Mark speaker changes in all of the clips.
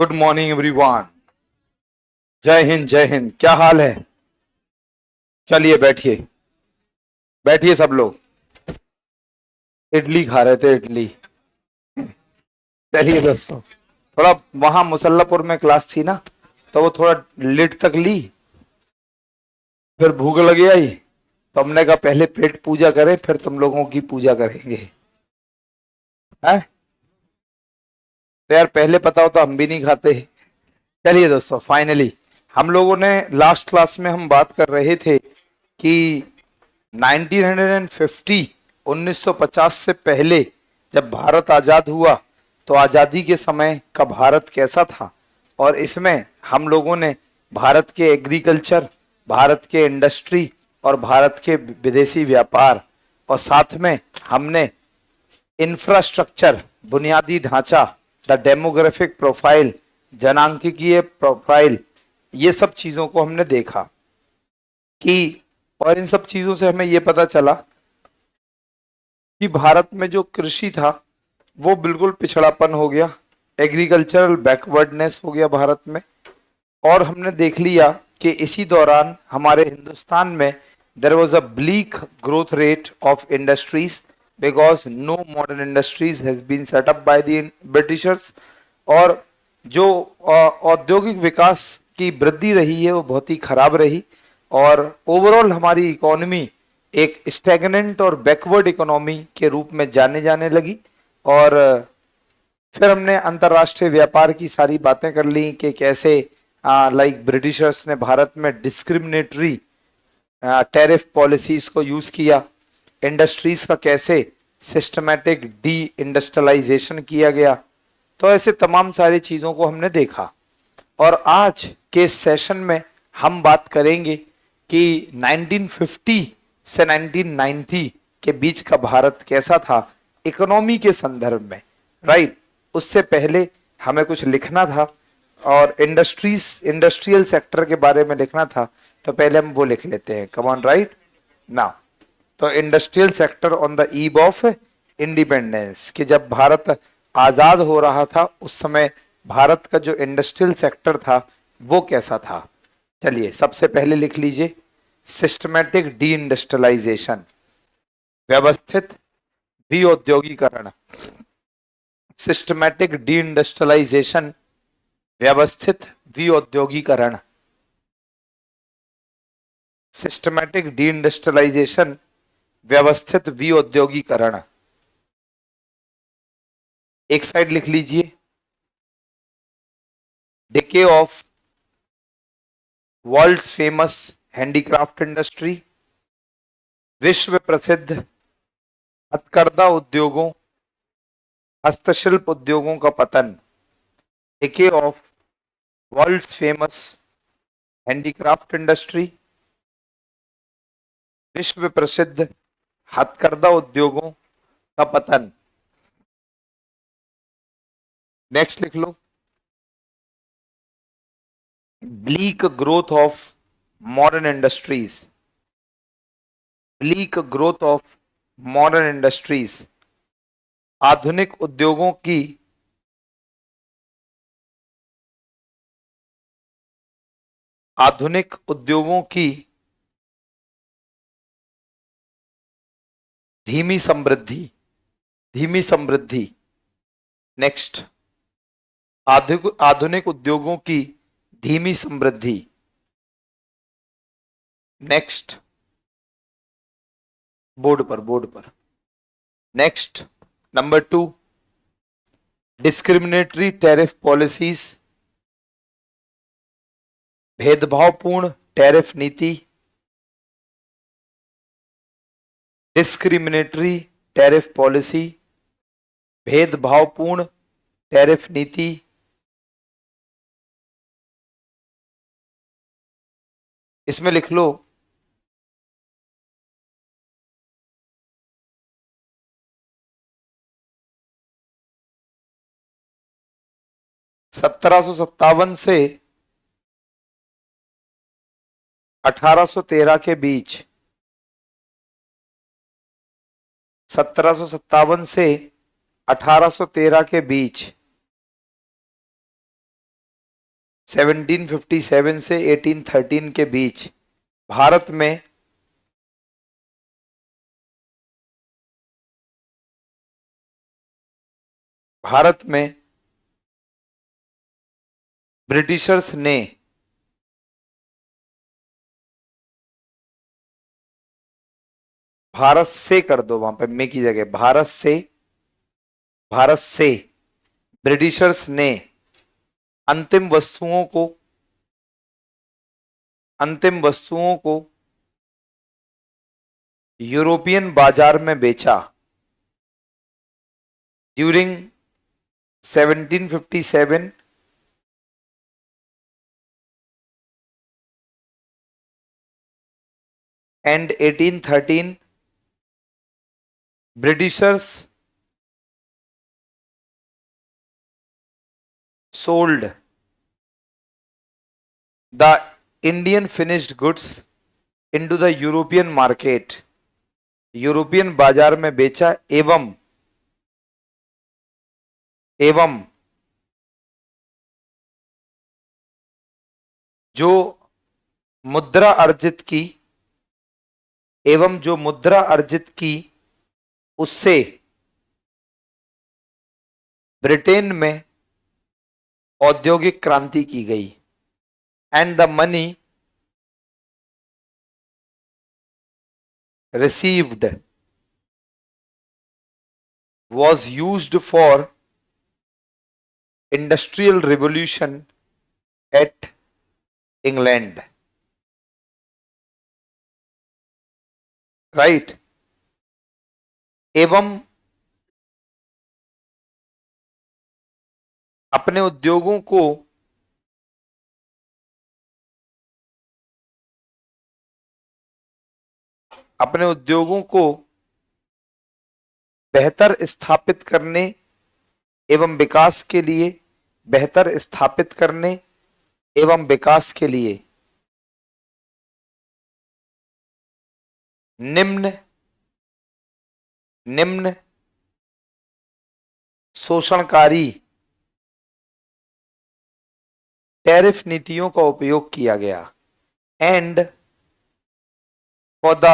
Speaker 1: Good morning everyone. जय हिंद जय हिंद। क्या हाल है? चलिए बैठिए। बैठिए सब लोग। इडली खा रहे थे, इडली। चलिए दोस्तों, थोड़ा वहां मुसल्लापुर में क्लास थी ना, तो वो थोड़ा लेट तक ली। फिर भूख लगी आई, तो हमने कहा पहले पेट पूजा करें, फिर तुम लोगों की पूजा करेंगे। है तो यार, पहले पता हो तो हम भी नहीं खाते। चलिए दोस्तों, फाइनली हम लोगों ने लास्ट क्लास में हम बात कर रहे थे कि 1950 1950 से पहले जब भारत आजाद हुआ, तो आजादी के समय का भारत कैसा था। और इसमें हम लोगों ने भारत के एग्रीकल्चर, भारत के इंडस्ट्री और भारत के विदेशी व्यापार, और साथ में हमने इंफ्रास्ट्रक्चर, बुनियादी ढांचा, द डेमोग्राफिक प्रोफाइल, जनांकिकीय प्रोफाइल, ये सब चीजों को हमने देखा कि, और इन सब चीजों से हमें यह पता चला कि भारत में जो कृषि था वो बिल्कुल पिछड़ापन हो गया, एग्रीकल्चरल बैकवर्डनेस हो गया भारत में। और हमने देख लिया कि इसी दौरान हमारे हिंदुस्तान में there was a bleak growth rate of industries, because no modern industries has been set up by the Britishers. और जो औद्योगिक विकास की वृद्धि रही है वो बहुत ही खराब रही, और ओवरऑल हमारी इकोनॉमी एक स्टैग्नेंट और बैकवर्ड इकोनॉमी के रूप में जाने लगी। और फिर हमने अंतर्राष्ट्रीय व्यापार की सारी बातें कर ली कि कैसे लाइक ब्रिटिशर्स ने भारत में डिस्क्रिमिनेटरी टैरिफ पॉलिसीज को यूज किया, इंडस्ट्रीज का कैसे सिस्टमैटिक डी इंडस्ट्रियलाइजेशन किया गया। तो ऐसे तमाम सारी चीजों को हमने देखा। और आज के सेशन में हम बात करेंगे कि 1950 से 1990 के बीच का भारत कैसा था इकोनॉमी के संदर्भ में, राइट। उससे पहले हमें कुछ लिखना था और इंडस्ट्रियल सेक्टर के बारे में लिखना था, तो पहले हम वो लिख लेते हैं। Come on, right now. तो industrial sector on the eve of independence, कि जब भारत आजाद हो रहा था उस समय भारत का जो इंडस्ट्रियल सेक्टर था वो कैसा था। चलिए सबसे पहले लिख लीजिए, सिस्टमैटिक डी इंडस्ट्रियलाइजेशन, व्यवस्थित विऔद्योगीकरण। सिस्टमैटिक डी इंडस्ट्रियलाइजेशन, व्यवस्थित विऔद्योगीकरण। सिस्टमैटिक डी इंडस्ट्रियलाइजेशन, व्यवस्थित विऔद्योगीकरण। एक साइड लिख लीजिए, decay of world's famous handicraft industry, विश्व प्रसिद्ध हथकरघा उद्योगों, हस्तशिल्प उद्योगों का पतन। Decay of world's famous handicraft industry, विश्व प्रसिद्ध हथकरघा उद्योगों का पतन। नेक्स्ट लिख लो, bleak growth of modern industries, bleak growth of modern industries, आधुनिक उद्योगों की आधुनिक उद्योगों की धीमी समृद्धि, धीमी समृद्धि। नेक्स्ट, आधुनिक उद्योगों की धीमी समृद्धि। नेक्स्ट, बोर्ड पर। Next, number 2, discriminatory tariff policies, भेदभावपूर्ण टैरिफ नीति। डिस्क्रिमिनेटरी टैरिफ पॉलिसी, भेदभावपूर्ण टैरिफ नीति। इसमें लिख लो, सत्तावन से 1813 के बीच, 1757 से 1813 के बीच 1757 से 1813 के बीच भारत में ब्रिटिशर्स ने भारत से कर दो, वहां पे में की जगह भारत से ब्रिटिशर्स ने अंतिम वस्तुओं को यूरोपियन बाजार में बेचा during 1757 and 1813. Britishers sold the Indian finished goods into the European market. European बाजार में बेचा एवं जो मुद्रा अर्जित की उससे ब्रिटेन में औद्योगिक क्रांति की गई। And the money received was used for industrial revolution at England. Right? एवं अपने उद्योगों को बेहतर स्थापित करने एवं विकास के लिए निम्न शोषणकारी टैरिफ नीतियों का उपयोग किया गया। And for the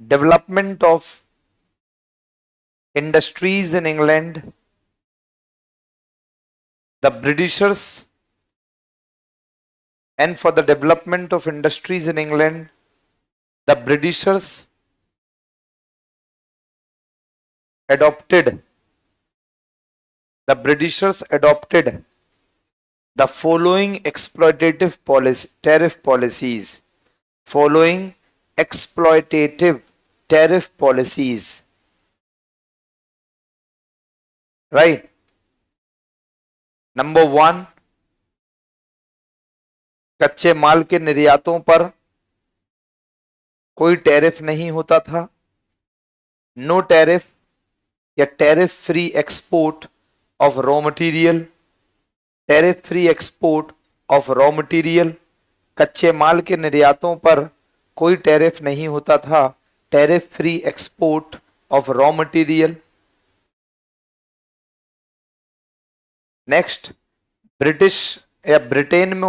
Speaker 1: development of industries in England, the Britishers adopted the following exploitative tariff policies. Right? Number 1, कच्चे माल के निर्यातों पर कोई टैरिफ नहीं होता था। नो टैरिफ या tariff free export of raw material, कच्चे माल के निर्यातों पर कोई टैरिफ नहीं होता था। Tariff free export of raw material. Next, Britain में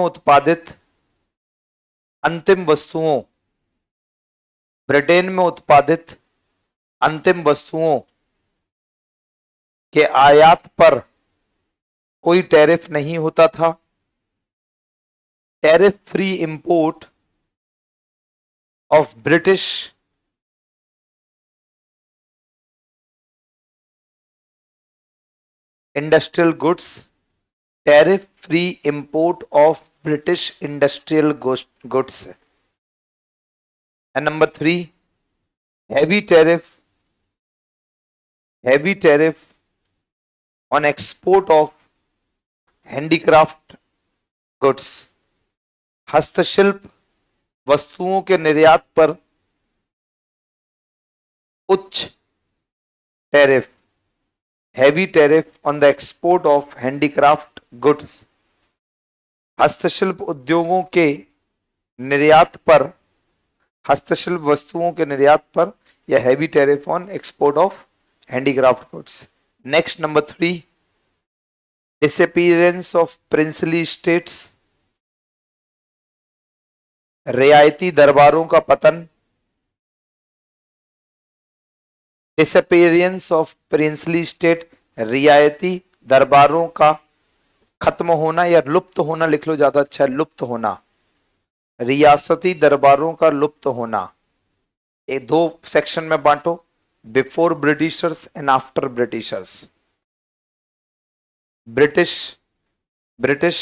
Speaker 1: उत्पादित अंतिम वस्तुओं के आयात पर कोई टैरिफ नहीं होता था। Tariff free import of British industrial goods, tariff free import of British industrial goods. And number 3, heavy tariff on export of handicraft goods, हस्तशिल्प वस्तुओं के निर्यात पर उच्च tariff, heavy tariff on the export of handicraft goods, हस्तशिल्प उद्योगों के निर्यात पर, हस्तशिल्प वस्तुओं के निर्यात पर या heavy tariff on export of handicraft goods. Next, number 3, disappearance of princely states, रियायती दरबारों का पतन, डिसअपीयरेंस ऑफ प्रिंसली स्टेट, रियायती दरबारों का खत्म होना या लुप्त होना लिख लो, ज्यादा अच्छा है, लुप्त होना, रियासती दरबारों का लुप्त होना। ये दो सेक्शन में बांटो, before Britishers and after Britishers. British British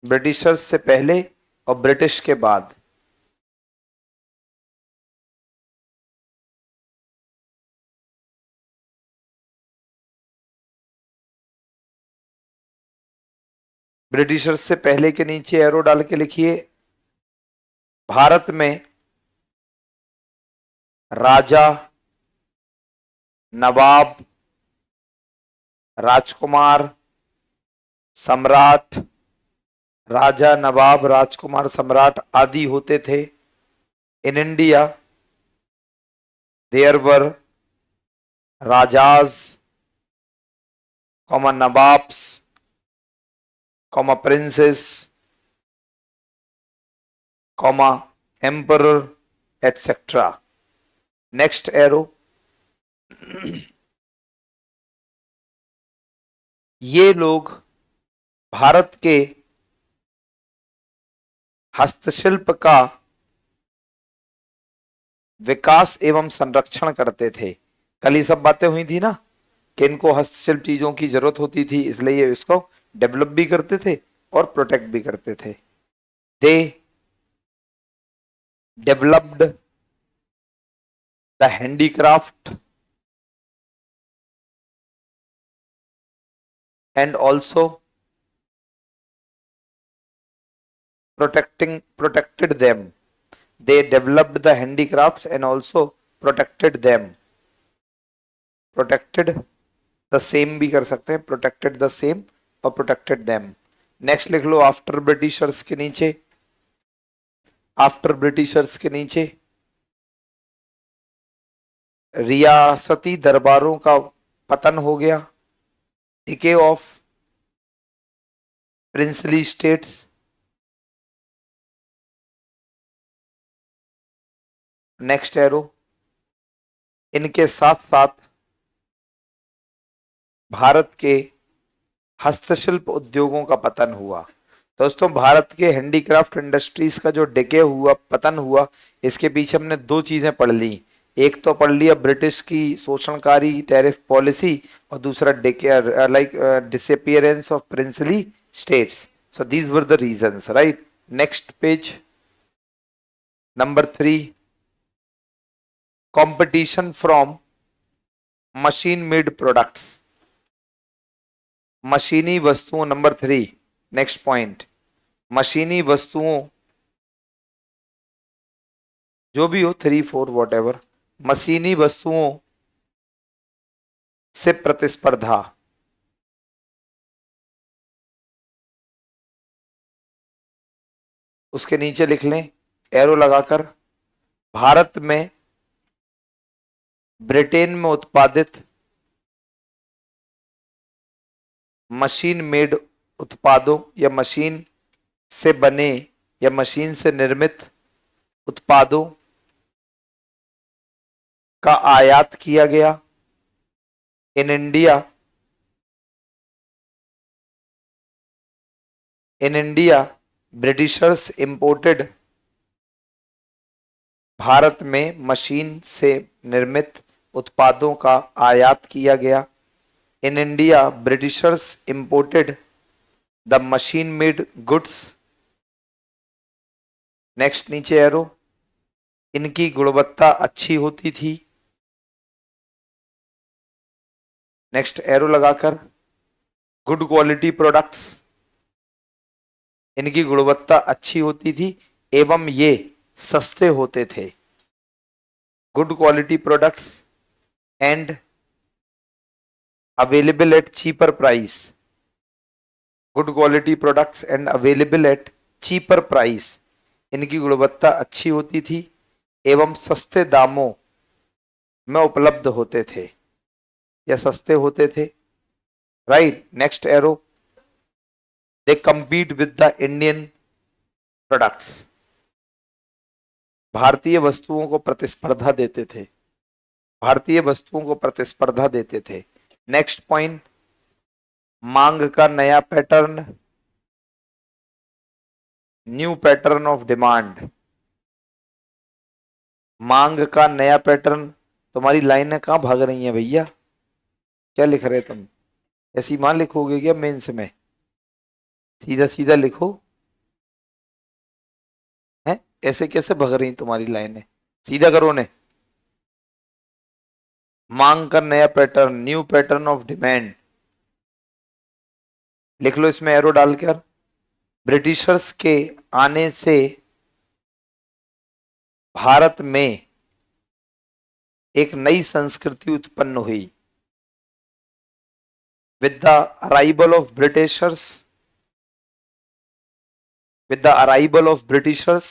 Speaker 1: Britishers से पहले और ब्रिटिश के बाद। ब्रिटिशर्स से पहले के नीचे एरो डाल के लिखिए, भारत में राजा, नवाब, राजकुमार, सम्राट, राजा, नवाब, राजकुमार, सम्राट आदि होते थे। In India there were rajas, comma nawabs, comma princes, comma emperor etcetera. Next arrow, ये लोग भारत के हस्तशिल्प का विकास एवं संरक्षण करते थे। कल ये सब बातें हुई थी ना कि इनको हस्तशिल्प चीजों की जरूरत होती थी, इसलिए ये इसको डेवलप भी करते थे और प्रोटेक्ट भी करते थे। They developed the handicraft and also protected them. They developed the handicrafts and also protected them. Protected the same भी कर सकते हैं, protected the same और protected them. नेक्स्ट लिख लो, आफ्टर ब्रिटिशर्स के नीचे, आफ्टर ब्रिटिशर्स के नीचे रियासती दरबारों का पतन हो गया, decay of princely states. Next arrow, इनके साथ साथ भारत के हस्तशिल्प उद्योगों का पतन हुआ। दोस्तों, भारत के हैंडीक्राफ्ट इंडस्ट्रीज का जो डिके हुआ, पतन हुआ, इसके पीछे हमने दो चीजें पढ़ ली। एक तो पढ़ लिया ब्रिटिश की शोषणकारी टैरिफ पॉलिसी, और दूसरा decay like disappearance of princely states. So these were the reasons, right. Next page, number 3, competition from machine made products, मशीनी वस्तुओं। नंबर 3, नेक्स्ट पॉइंट, मशीनी वस्तुओं जो भी हो, 3, 4 वॉट एवर, मशीनी वस्तुओं से प्रतिस्पर्धा। उसके नीचे लिख लें एरो लगाकर, भारत में ब्रिटेन में उत्पादित मशीन मेड उत्पादों या मशीन से बने या मशीन से निर्मित उत्पादों का आयात किया गया। In India Britishers imported, Bharat में मशीन से निर्मित उत्पादों का आयात किया गया। In India Britishers imported the machine made goods. Next नीचे एरो, इनकी गुणवत्ता अच्छी होती थी। नेक्स्ट एरो लगाकर, गुड क्वालिटी प्रोडक्ट्स, इनकी गुणवत्ता अच्छी होती थी एवं ये सस्ते होते थे। Good quality products and available at cheaper price. Good quality products and available at cheaper price, इनकी गुणवत्ता अच्छी होती थी एवं सस्ते दामों में उपलब्ध होते थे या सस्ते होते थे। right? Next arrow, they compete with the Indian products. भारतीय वस्तुओं को प्रतिस्पर्धा देते थे, भारतीय वस्तुओं को प्रतिस्पर्धा देते थे. नेक्स्ट पॉइंट, मांग का नया pattern, new pattern of demand. मांग का नया पैटर्न. तुम्हारी लाइनें कहां भाग रही हैं भैया, क्या लिख रहे तुम? ऐसी मान लिखोगे क्या मेंस में? सीधा सीधा लिखो. है ऐसे कैसे भाग रही तुम्हारी लाइनें? सीधा करो ने. मांग का नया pattern, new pattern of demand. लिख लो इसमें एरो डालकर. ब्रिटिशर्स के आने से भारत में एक नई संस्कृति उत्पन्न हुई. With the arrival of Britishers, with the arrival of Britishers,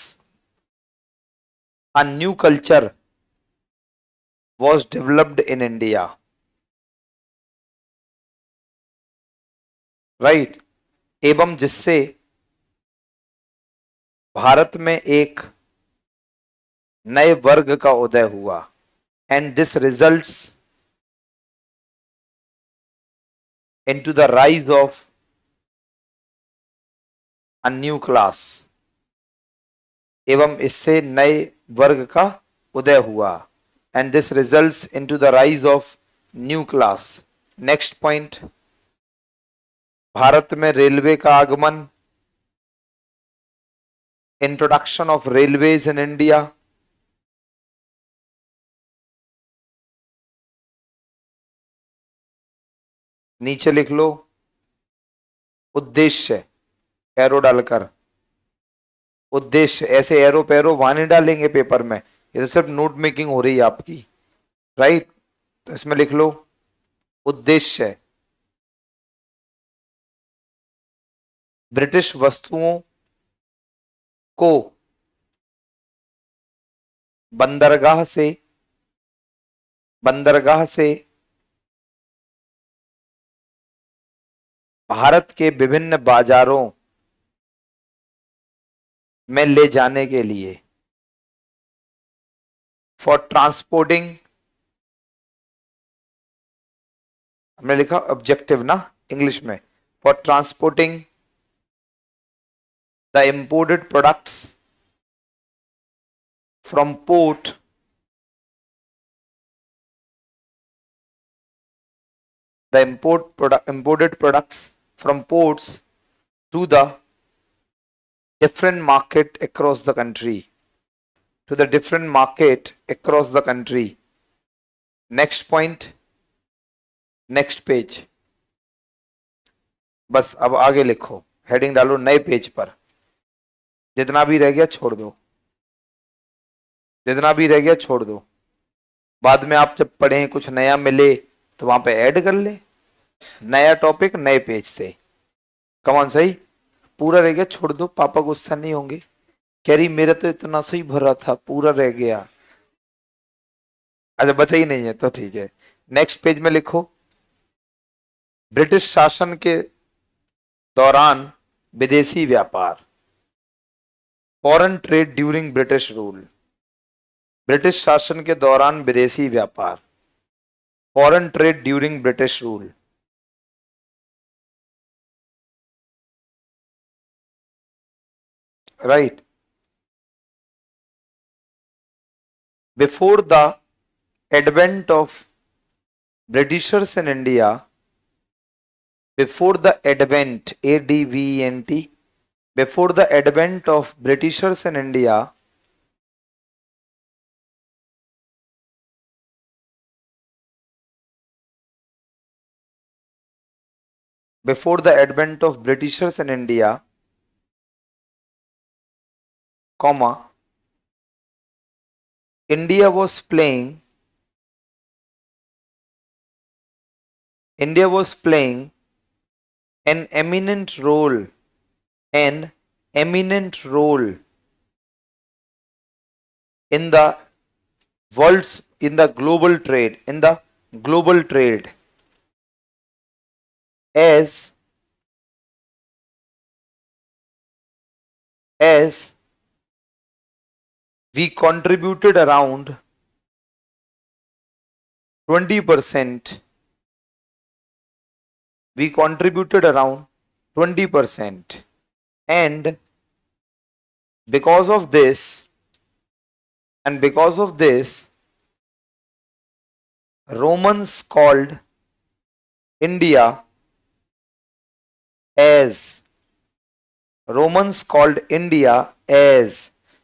Speaker 1: a new culture was developed in India. Right? एवं जिससे भारत में एक नए वर्ग का उदय हुआ. And this results into the rise of a new class. एवं इससे नए वर्ग का उदय हुआ. And this results into the rise of new class. Next point, Bharat में रेलवे का आगमन, introduction of railways in India. नीचे लिख लो उद्देश्य, एरो डालकर. उद्देश्य, ऐसे एरो पैरो वहां नहीं डालेंगे पेपर में, ये तो सिर्फ नोट मेकिंग हो रही है आपकी. राइट? तो इसमें लिख लो उद्देश्य, ब्रिटिश वस्तुओं को बंदरगाह से भारत के विभिन्न बाजारों में ले जाने के लिए. फॉर ट्रांसपोर्टिंग, हमने लिखा ऑब्जेक्टिव ना इंग्लिश में. For transporting the imported products from port imported products from ports to the different market across the country. Next point, next page. बस अब आगे लिखो, हेडिंग डालो नए पेज पर. जितना भी रह गया छोड़ दो, जितना भी रह गया छोड़ दो. बाद में आप जब पढ़ें कुछ नया मिले तो वहां पे ऐड कर ले. नया टॉपिक नए पेज से. कमान सही. पूरा रह गया छोड़ दो, पापा गुस्सा नहीं होंगे. कह रही मेरा तो इतना सही भरा था, पूरा रह गया. अच्छा बचा ही नहीं है तो ठीक है. नेक्स्ट पेज में लिखो ब्रिटिश शासन के दौरान विदेशी व्यापार, foreign trade during British rule. British शासन के दौरान विदेशी व्यापार, foreign trade during British rule. Right? Before the advent of Britishers in India, before the advent, ADVENT, before the advent of Britishers in India, before the advent of Britishers in India, comma, India was playing an eminent role in the world's, in the global trade, as we contributed around 20%, we contributed around 20%, and because of this, Romans called India as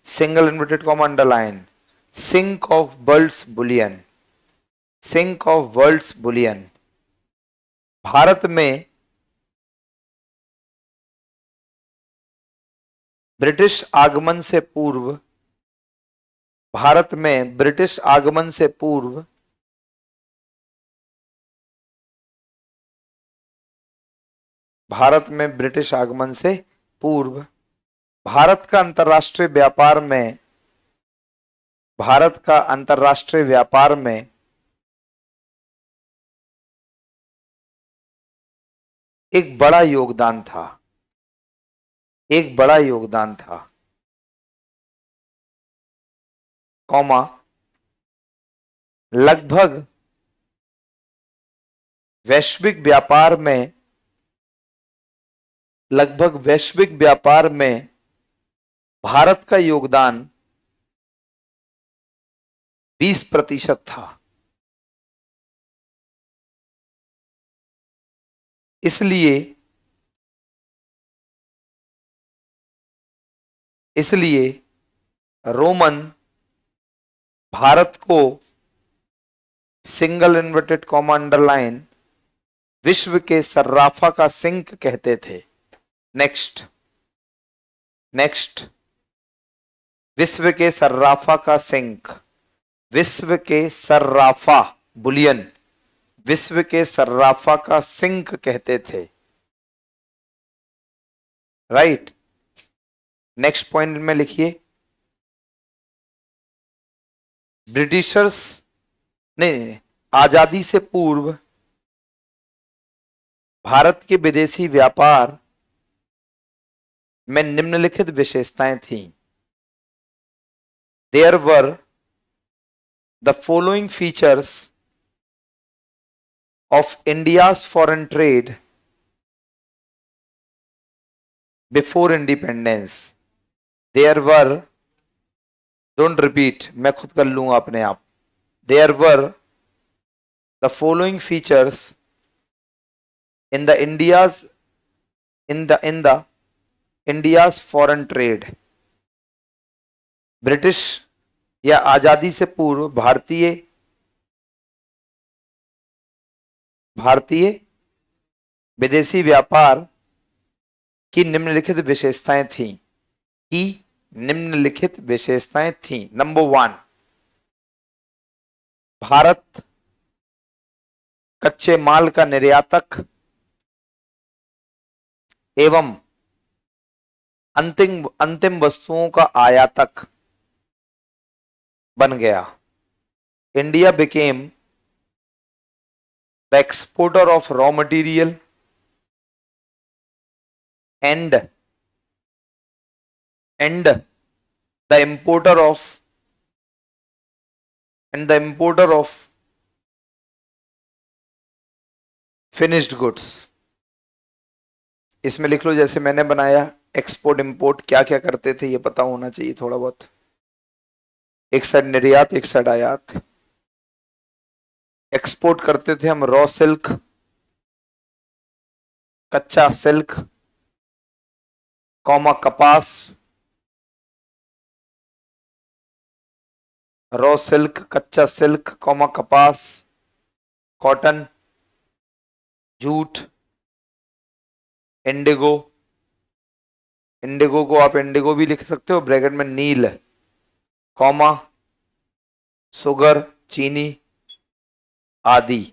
Speaker 1: single inverted comma underline sink of world's bullion. Bharat में British आगमन से पूर्व भारत का अंतरराष्ट्रीय व्यापार में एक बड़ा योगदान था, कॉमा लगभग वैश्विक व्यापार में भारत का योगदान 20% था। इसलिए रोमन भारत को सिंगल इन्वर्टेड कॉमा अंडरलाइन विश्व के सर्राफा का सिंक कहते थे। नेक्स्ट विश्व के सर्राफा का सिंक, विश्व के सर्राफा बुलियन, विश्व के सर्राफा का सिंक कहते थे। राइट, नेक्स्ट पॉइंट में लिखिए, ब्रिटिशर्स नहीं, आजादी से पूर्व भारत के विदेशी व्यापार में निम्नलिखित विशेषताएं थीं। There were the following features of India's foreign trade before independence. There were, don't repeat, मैं खुद कर लूंगा अपने आप। There were the following features in the India's foreign trade. British या आजादी से पूर्व भारतीय विदेशी व्यापार की निम्नलिखित विशेषताएं थीं। नंबर 1, भारत कच्चे माल का निर्यातक एवं अंतिम वस्तुओं का आयातक बन गया। India became the exporter of raw material and the importer of finished goods। इसमें लिख लो जैसे मैंने बनाया, एक्सपोर्ट इंपोर्ट क्या क्या करते थे ये पता होना चाहिए थोड़ा बहुत। एक साइड निर्यात, एक साइड आयात। एक्सपोर्ट करते थे हम रॉ सिल्क, कच्चा सिल्क, कॉमा कपास, रॉ सिल्क, कच्चा सिल्क, कॉमा कपास, कॉटन, जूट, इंडिगो, इंडिगो को आप इंडिगो भी लिख सकते हो ब्रैकेट में, नील, कॉमा सुगर, चीनी आदि।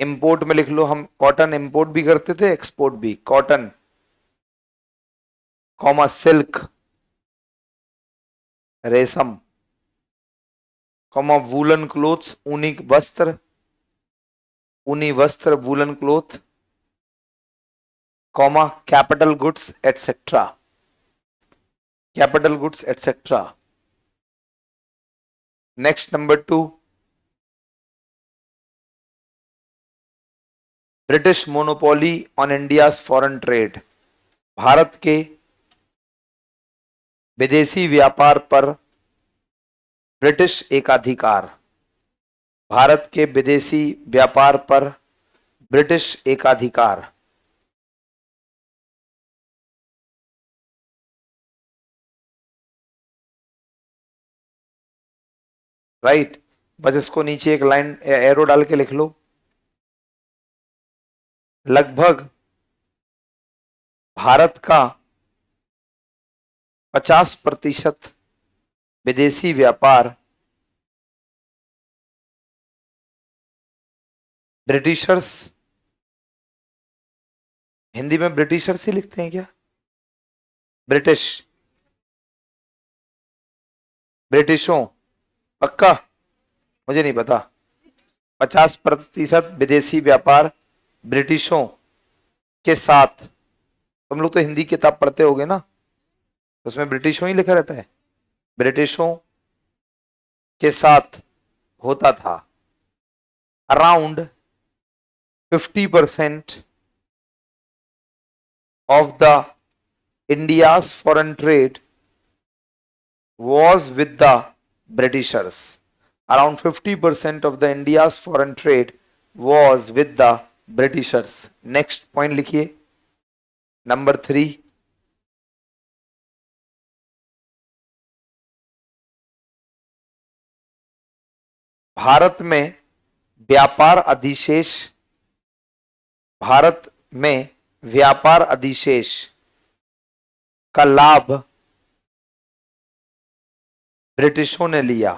Speaker 1: इंपोर्ट में लिख लो, हम कॉटन इंपोर्ट भी करते थे, एक्सपोर्ट भी। कॉटन, कॉमा सिल्क, रेशम, कॉमा वूलन क्लोथ्स, ऊनी वस्त्र, ऊनी वस्त्र, woollen cloth, comma capital goods etcetera, capital goods etcetera. Next number 2, British monopoly on India's foreign trade, Bharat के विदेशी व्यापार पर ब्रिटिश एकाधिकार, भारत के विदेशी व्यापार पर ब्रिटिश एकाधिकार। राइट, बस इसको नीचे एक लाइन एरो डाल के लिख लो। लगभग भारत का 50% विदेशी व्यापार ब्रिटिशर्स, हिंदी में ब्रिटिशर्स ही लिखते हैं क्या? ब्रिटिश, ब्रिटिशों, पक्का? मुझे नहीं पता। 50% विदेशी व्यापार ब्रिटिशों के साथ। तुम लोग तो हिंदी किताब पढ़ते होगे ना, उसमें ब्रिटिशों ही लिखा रहता है, ब्रिटिशों के साथ होता था। Around 50% of the India's foreign trade was with the Britishers. Around 50% of the India's foreign trade was with the Britishers. Next point लिखिए, नंबर 3, भारत में व्यापार अधिशेष, भारत में व्यापार अधिशेष का लाभ ब्रिटिशों ने लिया,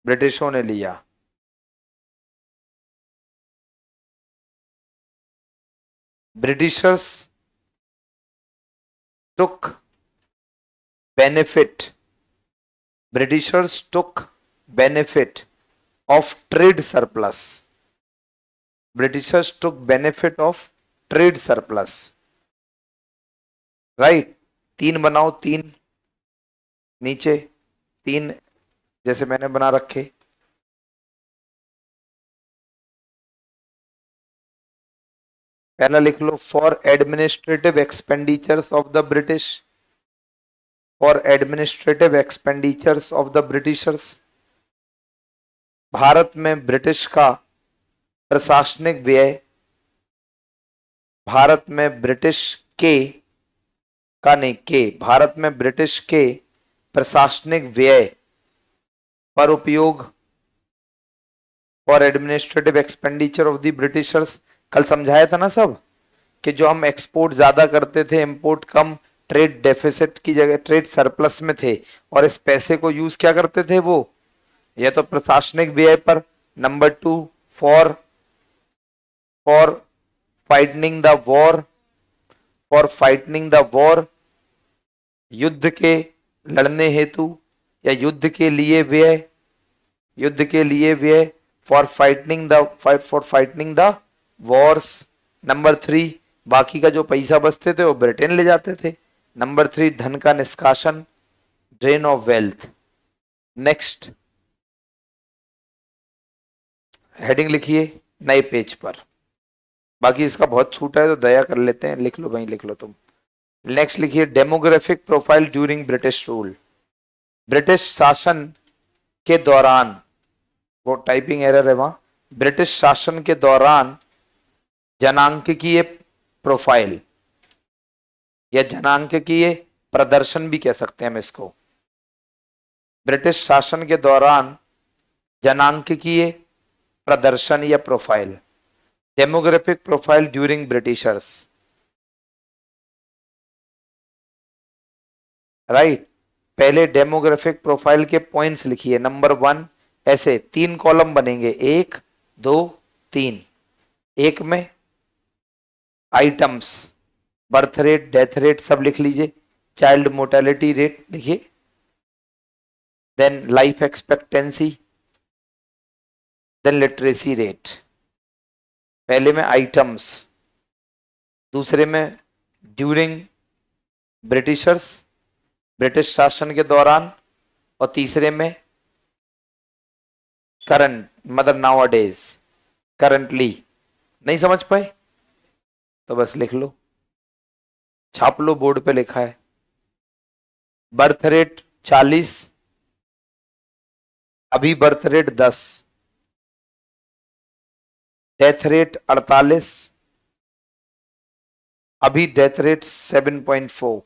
Speaker 1: ब्रिटिशों ने लिया। Britishers took benefit, Britishers took benefit of trade surplus, Britishers took benefit of trade surplus. Right, 3 बनाओ, 3 नीचे, 3 जैसे मैंने बना रखे। पहला लिख लो, for administrative expenditures of the British, for administrative expenditures of the Britishers. Bharat में ब्रिटिश का प्रशासनिक व्यय, भारत में ब्रिटिश के का नहीं के, भारत में ब्रिटिश के प्रशासनिक व्यय पर उपयोग, for administrative expenditure of the Britishers. कल समझाया था ना सब कि जो हम एक्सपोर्ट ज्यादा करते थे, इंपोर्ट कम, ट्रेड डेफिसिट की जगह ट्रेड सरप्लस में थे, और इस पैसे को यूज क्या करते थे वो, या तो प्रशासनिक व्यय पर। Number 2, for fighting the war, for fighting the war, युद्ध के लड़ने हेतु या युद्ध के लिए व्यय, युद्ध के लिए व्यय, for fighting the Wars. Number 3, बाकी का जो पैसा बचते थे वो ब्रिटेन ले जाते थे। नंबर 3, धन का निष्कासन, drain of wealth. Next heading लिखिए नए पेज पर, बाकी इसका बहुत छूटा है तो दया कर लेते हैं, लिख लो भाई, लिख लो तुम। नेक्स्ट लिखिए, demographic profile during British rule, British शासन के दौरान, वो टाइपिंग एरर है वहां, ब्रिटिश शासन के दौरान जनांकीय प्रोफाइल या जनांकीय प्रदर्शन भी कह सकते हैं हम इसको, ब्रिटिश शासन के दौरान जनांकीय प्रदर्शन या profile, demographic profile during Britishers. Right, पहले डेमोग्राफिक प्रोफाइल के पॉइंट्स लिखिए। नंबर 1, ऐसे 3 कॉलम बनेंगे, 1 2 3। एक में items, birth rate, death rate सब लिख लीजिए, चाइल्ड मोर्टेलिटी रेट लिखिए, then life expectancy, then literacy rate. पहले में आइटम्स, दूसरे में ड्यूरिंग ब्रिटिशर्स, ब्रिटिश शासन के दौरान, और तीसरे में करंट मतलब नाउ डेज, करंटली। नहीं समझ पाए तो बस लिख लो, छाप लो, बोर्ड पे लिखा है। बर्थ रेट 40, अभी बर्थ रेट 10, डेथ रेट 48, अभी डेथ रेट 7.4,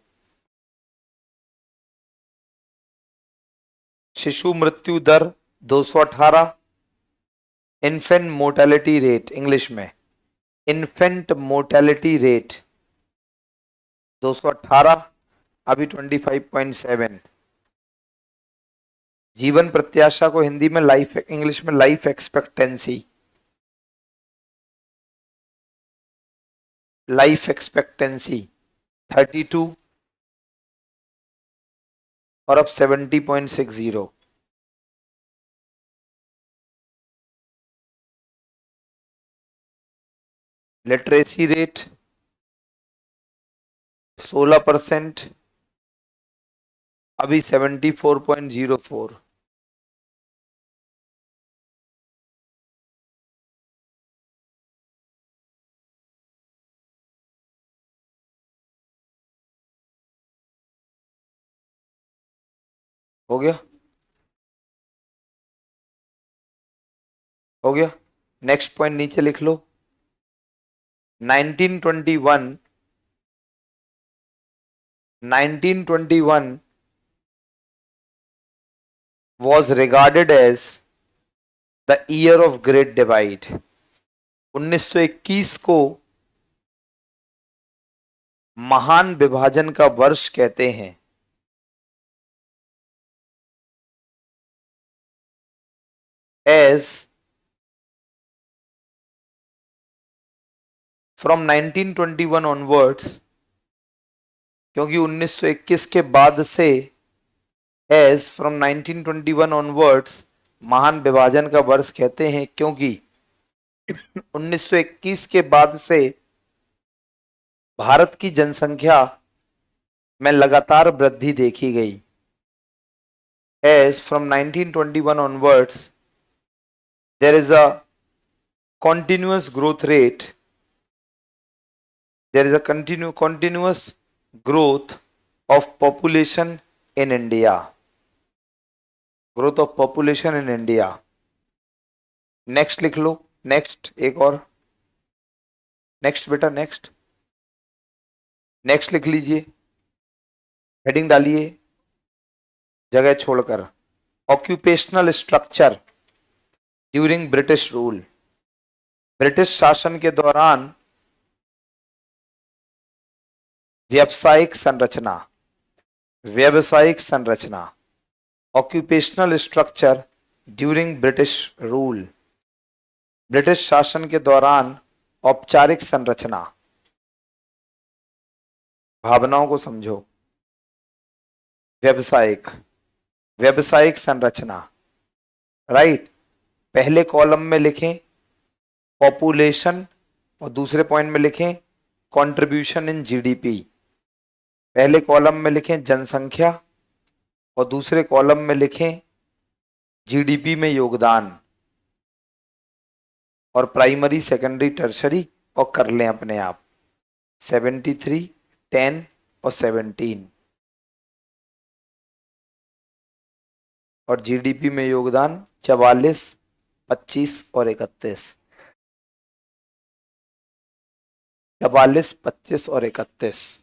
Speaker 1: शिशु मृत्यु दर 218, इन्फेंट मोर्टेलिटी रेट, इंग्लिश में इन्फेंट मोर्टेलिटी रेट 218, अभी 25.7, जीवन प्रत्याशा को हिंदी में लाइफ, इंग्लिश में लाइफ एक्सपेक्टेंसी, लाइफ एक्सपेक्टेंसी 32 और अब 70.60। लिटरेसी रेट 16%, अभी 74.04। हो गया, हो गया। नेक्स्ट पॉइंट नीचे लिख लो। 1921, 1921 was regarded as the year of great divide। 1921 को महान विभाजन का वर्ष कहते हैं। as from 1921 onwards, क्योंकि 1921 के बाद से, as from 1921 onwards महान विभाजन का वर्ष कहते हैं क्योंकि 1921 के बाद से भारत की जनसंख्या में लगातार वृद्धि देखी गई। as from 1921 onwards there is a continuous growth rate, there is a continuous growth of population in India, growth of population in India। Next लिख लो, नेक्स्ट एक और, नेक्स्ट बेटा नेक्स्ट, नेक्स्ट लिख लीजिए, हेडिंग डालिए जगह छोड़कर। Occupational structure during British rule, British शासन के दौरान व्यावसायिक संरचना, व्यावसायिक संरचना, occupational structure during British rule, British शासन के दौरान औपचारिक संरचना। भावनाओं को समझो। व्यावसायिक, व्यावसायिक संरचना, राइट। पहले कॉलम में लिखें पॉपुलेशन और दूसरे पॉइंट में लिखें कंट्रीब्यूशन इन जीडीपी। पहले कॉलम में लिखें जनसंख्या और दूसरे कॉलम में लिखें जीडीपी में योगदान, और प्राइमरी सेकेंडरी टर्शरी और कर लें अपने आप 73, 10 और 17, और जीडीपी में योगदान 44, 25 और 31, 44, 25 और 31।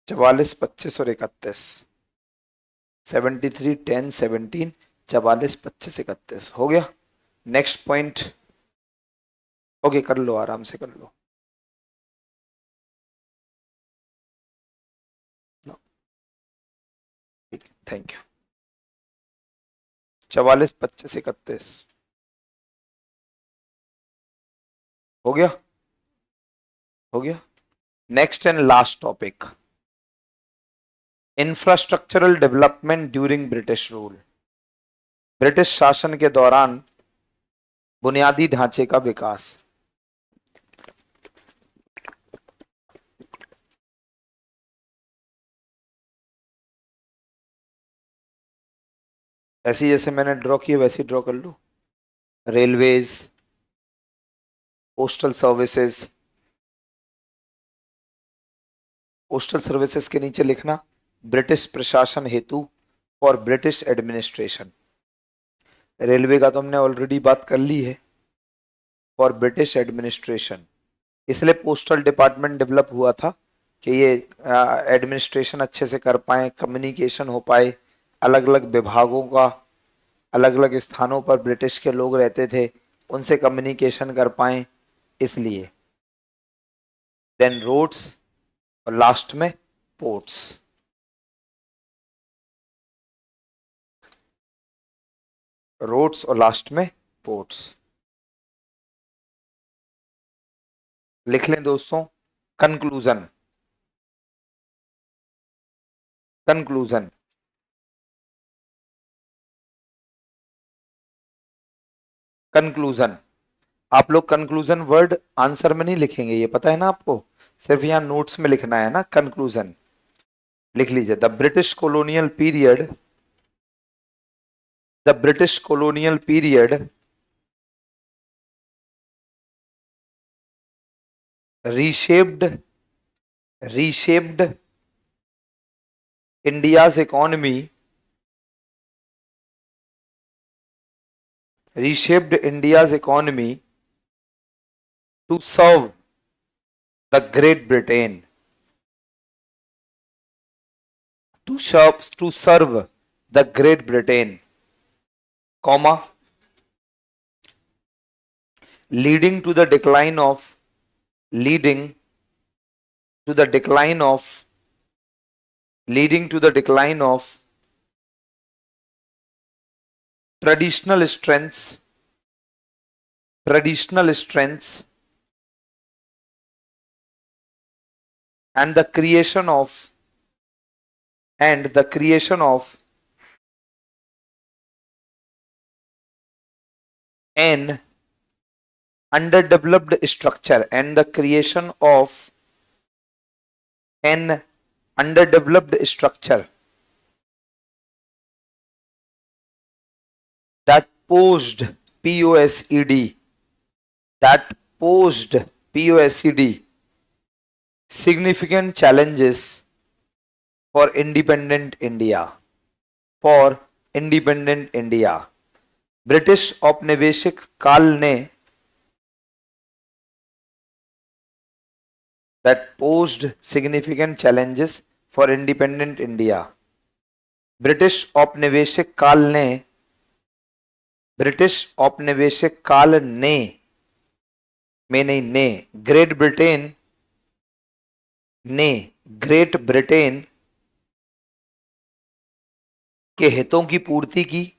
Speaker 1: चवालीस, 25 और 31, 73, 10, 17, 44, 25, 31 हो गया। नेक्स्ट पॉइंट, ओके कर लो, आराम से कर लो। ठीक है, थैंक यू। 44, 25, 31 हो गया, हो गया। Next and last topic, infrastructural development during British rule, British शासन के दौरान बुनियादी ढांचे का विकास। ऐसी जैसे मैंने ड्रॉ किया वैसे ड्रॉ कर लो। Railways, postal services, postal services के नीचे लिखना ब्रिटिश प्रशासन हेतु और ब्रिटिश एडमिनिस्ट्रेशन। रेलवे का तो हमने ऑलरेडी बात कर ली है, और ब्रिटिश एडमिनिस्ट्रेशन, इसलिए पोस्टल डिपार्टमेंट डेवलप हुआ था कि ये एडमिनिस्ट्रेशन अच्छे से कर पाए, कम्युनिकेशन हो पाए, अलग अलग विभागों का अलग अलग स्थानों पर ब्रिटिश के लोग रहते थे, उनसे कम्युनिकेशन कर पाए, इसलिए। देन रोड्स, और लास्ट में पोर्ट्स। रोड्स और लास्ट में पोर्ट्स। लिख लें दोस्तों, कंक्लूजन। Conclusion, conclusion. आप लोग कंक्लूजन वर्ड आंसर में नहीं लिखेंगे, ये पता है ना आपको, सिर्फ यहां नोट्स में लिखना है ना कंक्लूजन। लिख लीजिए, the British colonial period, the British colonial period reshaped India's economy, reshaped India's economy to serve the Great Britain, to serve the Great Britain, comma, leading to the decline of traditional strengths and the creation of an underdeveloped structure, and the creation of an underdeveloped structure that posed POSED significant challenges for independent India, British औपनिवेशिक काल ने that posed significant challenges for independent India, British औपनिवेशिक काल ने में नहीं ने great Britain के हितों की पूर्ति की,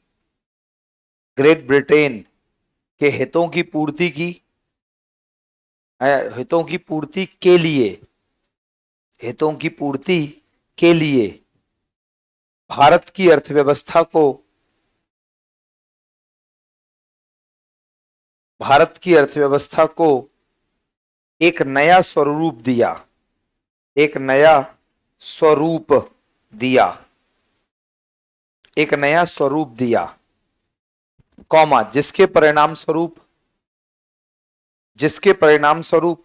Speaker 1: ग्रेट ब्रिटेन के हितों की पूर्ति के लिए भारत की अर्थव्यवस्था को एक नया स्वरूप दिया, कॉमा, जिसके परिणाम स्वरूप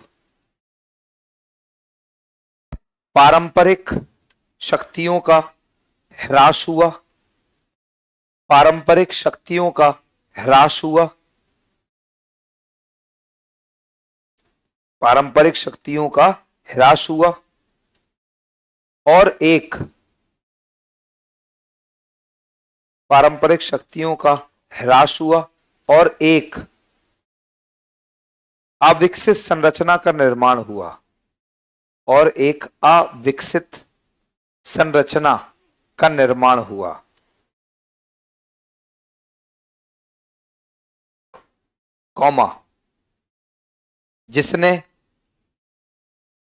Speaker 1: पारंपरिक शक्तियों का ह्रास हुआ, और एक अविकसित संरचना का निर्माण हुआ, कॉमा, जिसने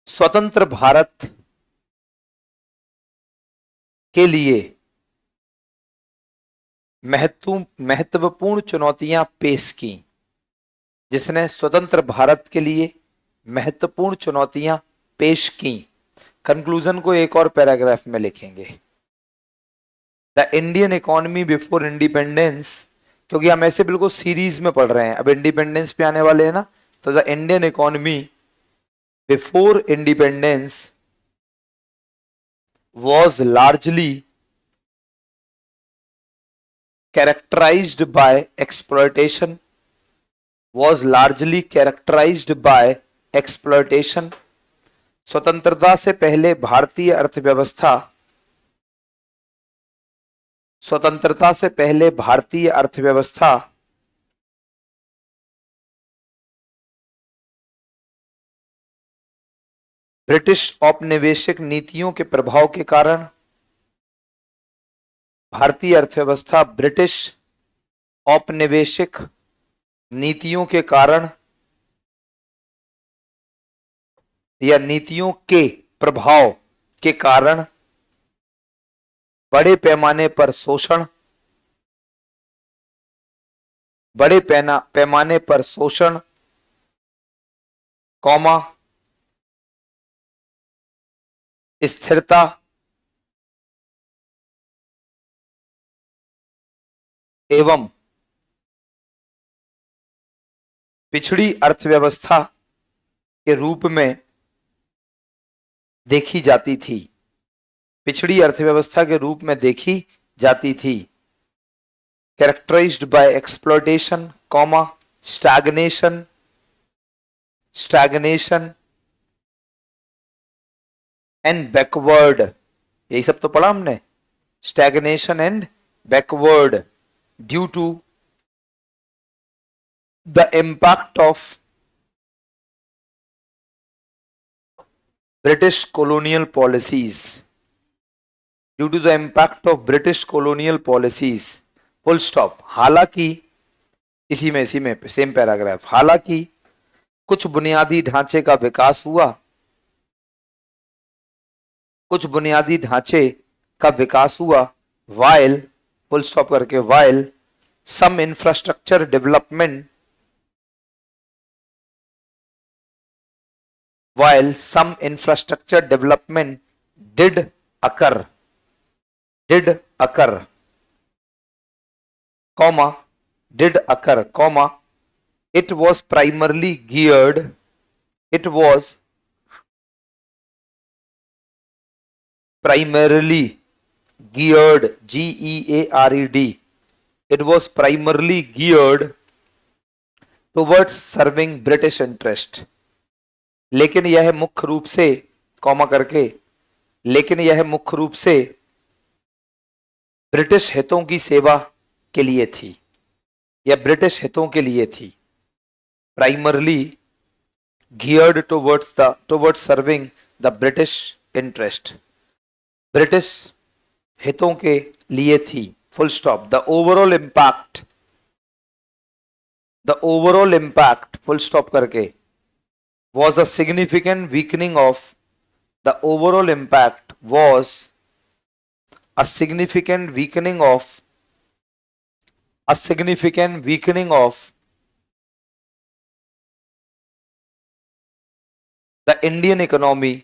Speaker 1: स्वतंत्र भारत के लिए महत्वपूर्ण चुनौतियां पेश की, जिसने स्वतंत्र भारत के लिए महत्वपूर्ण चुनौतियां पेश की। कंक्लूजन को एक और पैराग्राफ में लिखेंगे। The Indian economy before independence, क्योंकि हम ऐसे बिल्कुल सीरीज में पढ़ रहे हैं, अब इंडिपेंडेंस पे आने वाले हैं ना, तो the Indian economy before independence was largely characterized by exploitation, स्वतंत्रता से पहले भारतीय अर्थव्यवस्था ब्रिटिश औपनिवेशिक नीतियों के प्रभाव के कारण, भारतीय अर्थव्यवस्था ब्रिटिश औपनिवेशिक नीतियों के कारण या नीतियों के प्रभाव के कारण बड़े पैमाने पर शोषण, कौमा स्थिरता एवं पिछड़ी अर्थव्यवस्था के रूप में देखी जाती थी, characterised by exploitation, stagnation and backward, यही सब तो पढ़ा हमने, stagnation and backward due to the impact of British colonial policies, full stop. हालांकि इसी में सेम पैराग्राफ, हालांकि कुछ बुनियादी ढांचे का विकास हुआ, वाइल फुल स्टॉप करके, while some infrastructure development did occur, it was primarily geared, GEARED, it was primarily geared towards serving British interest, लेकिन यह मुख्य रूप से ब्रिटिश हितों की सेवा के लिए थी, या ब्रिटिश हितों के लिए थी। Primarily geared towards serving the British interest, British हितों के लिए थी, full stop. The overall impact full stop करके was a significant weakening of the overall impact was a significant weakening of the Indian economy।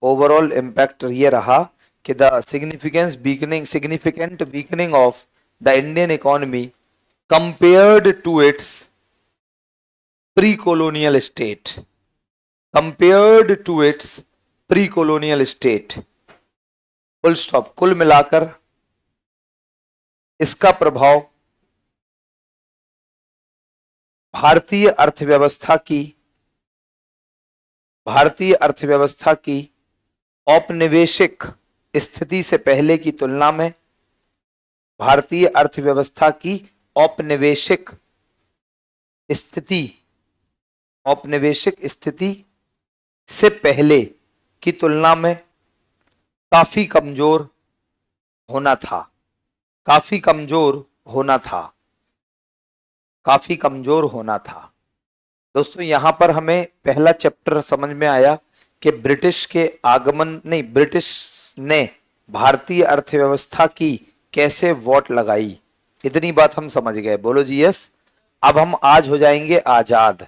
Speaker 1: overall impact ये रहा कि the significant weakening of the Indian economy compared to its pre-colonial state, full stop। कुल मिलाकर इसका प्रभाव भारतीय अर्थव्यवस्था की औपनिवेशिक स्थिति से पहले की तुलना में, भारतीय अर्थव्यवस्था की औपनिवेशिक स्थिति से पहले की तुलना में काफी कमजोर होना था। दोस्तों यहां पर हमें पहला चैप्टर समझ में आया कि ब्रिटिश ने भारतीय अर्थव्यवस्था की कैसे वोट लगाई? इतनी बात हम समझ गए, बोलो जी यस। अब हम आज हो जाएंगे आजाद,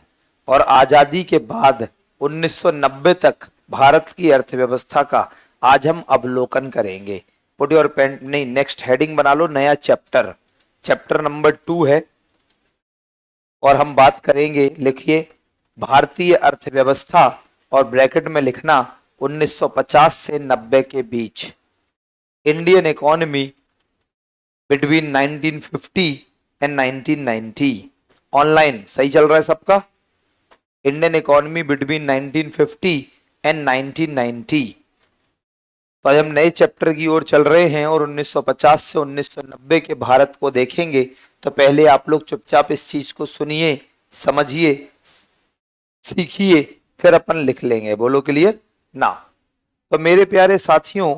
Speaker 1: और आजादी के बाद 1990 तक भारत की अर्थव्यवस्था का आज हम अवलोकन करेंगे। पुट योर पेन, नहीं नेक्स्ट हेडिंग बना लो, नया चैप्टर, चैप्टर नंबर 2 है, और हम बात करेंगे, लिखिए, भारतीय अर्थव्यवस्था, और ब्रैकेट में लिखना 1950 से 90 के बीच, Indian economy between 1950 and 1990। Online सही चल रहा है सबका? Indian economy between 1950 and 1990। तो आज हम नए चैप्टर की ओर चल रहे हैं और 1950 से 1990 के भारत को देखेंगे। तो पहले आप लोग चुपचाप इस चीज को सुनिए, समझिए, सीखिए, फिर अपन लिख लेंगे, बोलो क्लियर ना। तो मेरे प्यारे साथियों,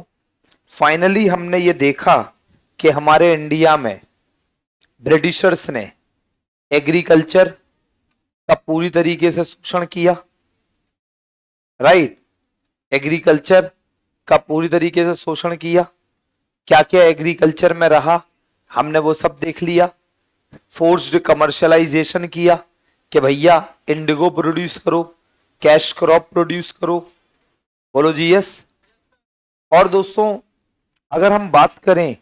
Speaker 1: फाइनली हमने ये देखा कि हमारे इंडिया में ब्रिटिशर्स ने एग्रीकल्चर का पूरी तरीके से शोषण किया, राइट, एग्रीकल्चर का पूरी तरीके से शोषण किया। क्या क्या एग्रीकल्चर में रहा हमने वो सब देख लिया। फोर्स्ड कमर्शियलाइजेशन किया कि भैया इंडिगो प्रोड्यूस करो, कैश क्रॉप प्रोड्यूस करो, बोलो जी यस। और दोस्तों, अगर हम बात करें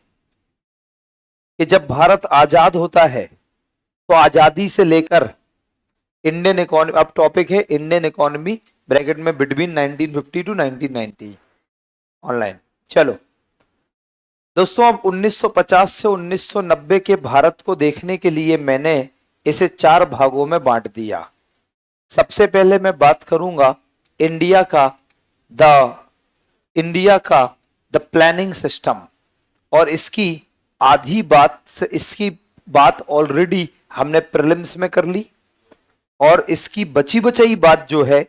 Speaker 1: कि जब भारत आजाद होता है तो आजादी से लेकर इंडियन इकोनॉमी, अब टॉपिक है इंडियन इकोनॉमी ब्रैकेट में बिटवीन 1950 टू 1990, ऑनलाइन। चलो दोस्तों, अब 1950 से 1990 के भारत को देखने के लिए मैंने इसे 4 भागों में बांट दिया। सबसे पहले मैं बात करूंगा इंडिया का द प्लानिंग सिस्टम, और इसकी बात ऑलरेडी हमने प्रीलिम्स में कर ली, और इसकी बची बचाई बात जो है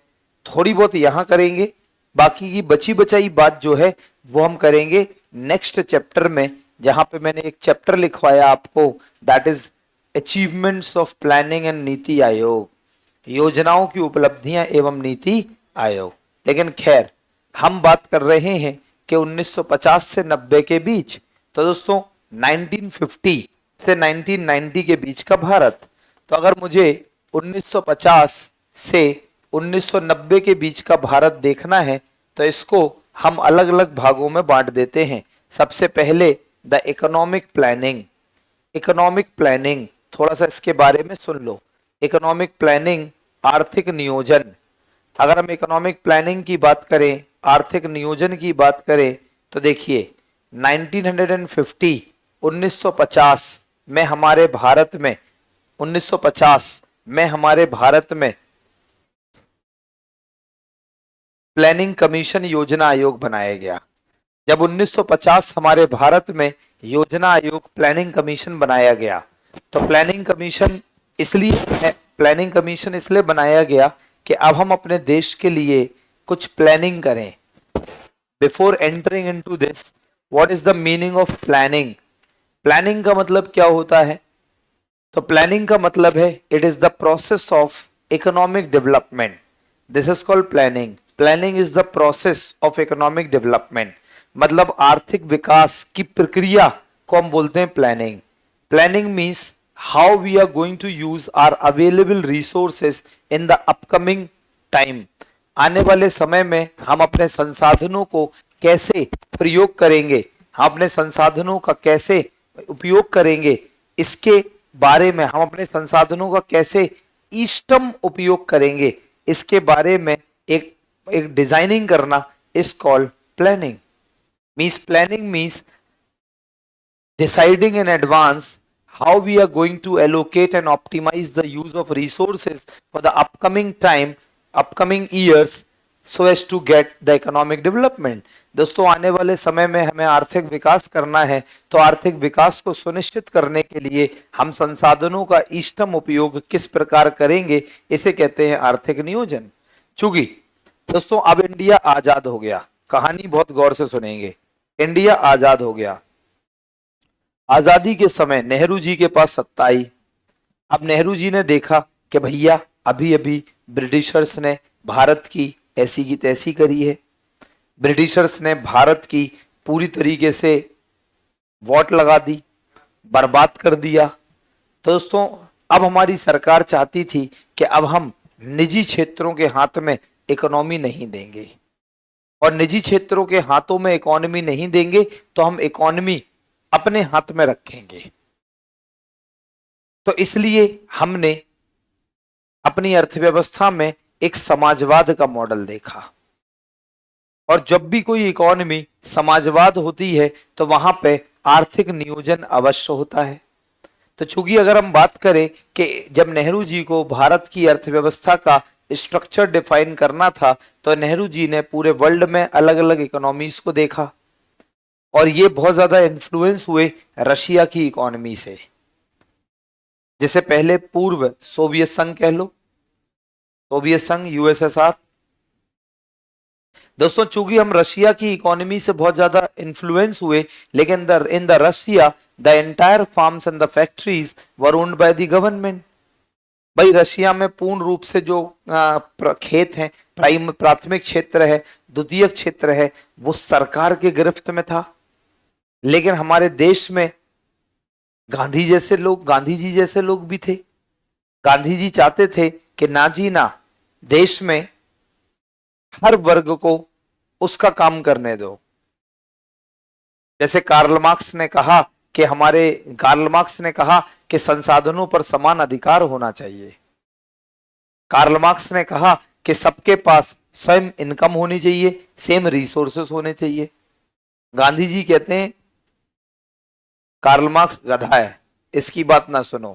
Speaker 1: थोड़ी बहुत यहां करेंगे, बाकी की बची बचाई बात जो है वो हम करेंगे नेक्स्ट चैप्टर में, जहां पे मैंने एक चैप्टर लिखवाया आपको, that is achievements of planning and NITI Aayog, योजनाओं की उपलब्धियां एवं नीति आयोग। लेकिन खैर, हम बात कर रहे हैं कि 1950 से 90 के बीच, तो दोस्तों 1950 से 1990 के बीच का भारत। तो अगर मुझे 1950 से 1990 के बीच का भारत देखना है तो इसको हम अलग अलग भागों में बांट देते हैं। सबसे पहले the economic planning. Economic planning, थोड़ा सा इसके बारे में सुन लो। इकोनॉमिक प्लानिंग, आर्थिक नियोजन। अगर हम इकोनॉमिक प्लानिंग की बात करें, आर्थिक नियोजन की बात करें, तो देखिए 1950 में हमारे भारत में 1950 में हमारे भारत में प्लानिंग कमीशन योजना आयोग बनाया गया। जब 1950 हमारे भारत में योजना आयोग प्लानिंग कमीशन बनाया गया, तो प्लानिंग कमीशन इसलिए बनाया गया कि अब हम अपने देश के लिए कुछ प्लानिंग करें। Before entering into this, what is the meaning of planning? Planning का मतलब क्या होता है? तो प्लानिंग का मतलब है it is the process of economic development. This is called planning. Planning is the process of economic development, मतलब आर्थिक विकास की प्रक्रिया को हम बोलते हैं planning. Planning means how we are going to use our available resources in the upcoming time. आने वाले समय में हम अपने संसाधनों को कैसे प्रयोग करेंगे, हम अपने संसाधनों का कैसे उपयोग करेंगे, इसके बारे में, हम अपने संसाधनों का कैसे इष्टतम उपयोग करेंगे, इसके बारे में एक डिजाइनिंग करना is called planning. Planning means deciding in advance how we are going to allocate and optimize the use of resources for the upcoming years so as to get the economic development। दोस्तों, आने वाले समय में हमें आर्थिक विकास करना है, तो आर्थिक विकास को सुनिश्चित करने के लिए हम संसाधनों का इष्टतम उपयोग किस प्रकार करेंगे, इसे कहते हैं आर्थिक नियोजन। चूंकि दोस्तों अब इंडिया आजाद हो गया, कहानी बहुत गौर से सुनेंगे। इंडिया आजाद हो गया, आजादी के समय नेहरू जी के पास सत्ता आई। अब नेहरू जी ने देखा कि भैया अभी अभी ब्रिटिशर्स ने भारत की ऐसी की तैसी करी है, ब्रिटिशर्स ने भारत की पूरी तरीके से वोट लगा दी, बर्बाद कर दिया। तो दोस्तों अब हमारी सरकार चाहती थी कि अब हम निजी क्षेत्रों के हाथ में इकोनॉमी नहीं देंगे, और निजी क्षेत्रों के हाथों में इकोनॉमी नहीं देंगे तो हम इकोनॉमी अपने हाथ में रखेंगे। तो इसलिए हमने अपनी अर्थव्यवस्था में एक समाजवाद का मॉडल देखा, और जब भी कोई इकोनॉमी समाजवाद होती है तो वहां पे आर्थिक नियोजन अवश्य होता है। तो चूंकि अगर हम बात करें कि जब नेहरू जी को भारत की अर्थव्यवस्था का स्ट्रक्चर डिफाइन करना था, तो नेहरू जी ने पूरे वर्ल्ड में अलग अलग इकोनॉमीज को देखा, और ये बहुत ज्यादा इन्फ्लुएंस हुए रशिया की इकोनॉमी से, जिसे पहले पूर्व सोवियत संघ कह लो, सोवियत संघ, यूएसएसआर। दोस्तों चूंकि हम रशिया की इकोनॉमी से बहुत ज्यादा इन्फ्लुएंस हुए, लेकिन in the Russia the entire farms and the factories were owned by the government. भाई रशिया में पूर्ण रूप से जो खेत हैं, प्राथमिक क्षेत्र है, द्वितीयक क्षेत्र है, वो सरकार के गिरफ्त में था। लेकिन हमारे देश में गांधी जी जैसे लोग भी थे। गांधी जी चाहते थे कि ना जी ना, देश में हर वर्ग को उसका काम करने दो। जैसे कार्ल मार्क्स ने कहा कि संसाधनों पर समान अधिकार होना चाहिए। कार्ल मार्क्स ने कहा कि सबके पास सेम इनकम होनी चाहिए, सेम रिसोर्सेस होने चाहिए। गांधी जी कहते हैं कार्ल मार्क्स गधा है, इसकी बात ना सुनो,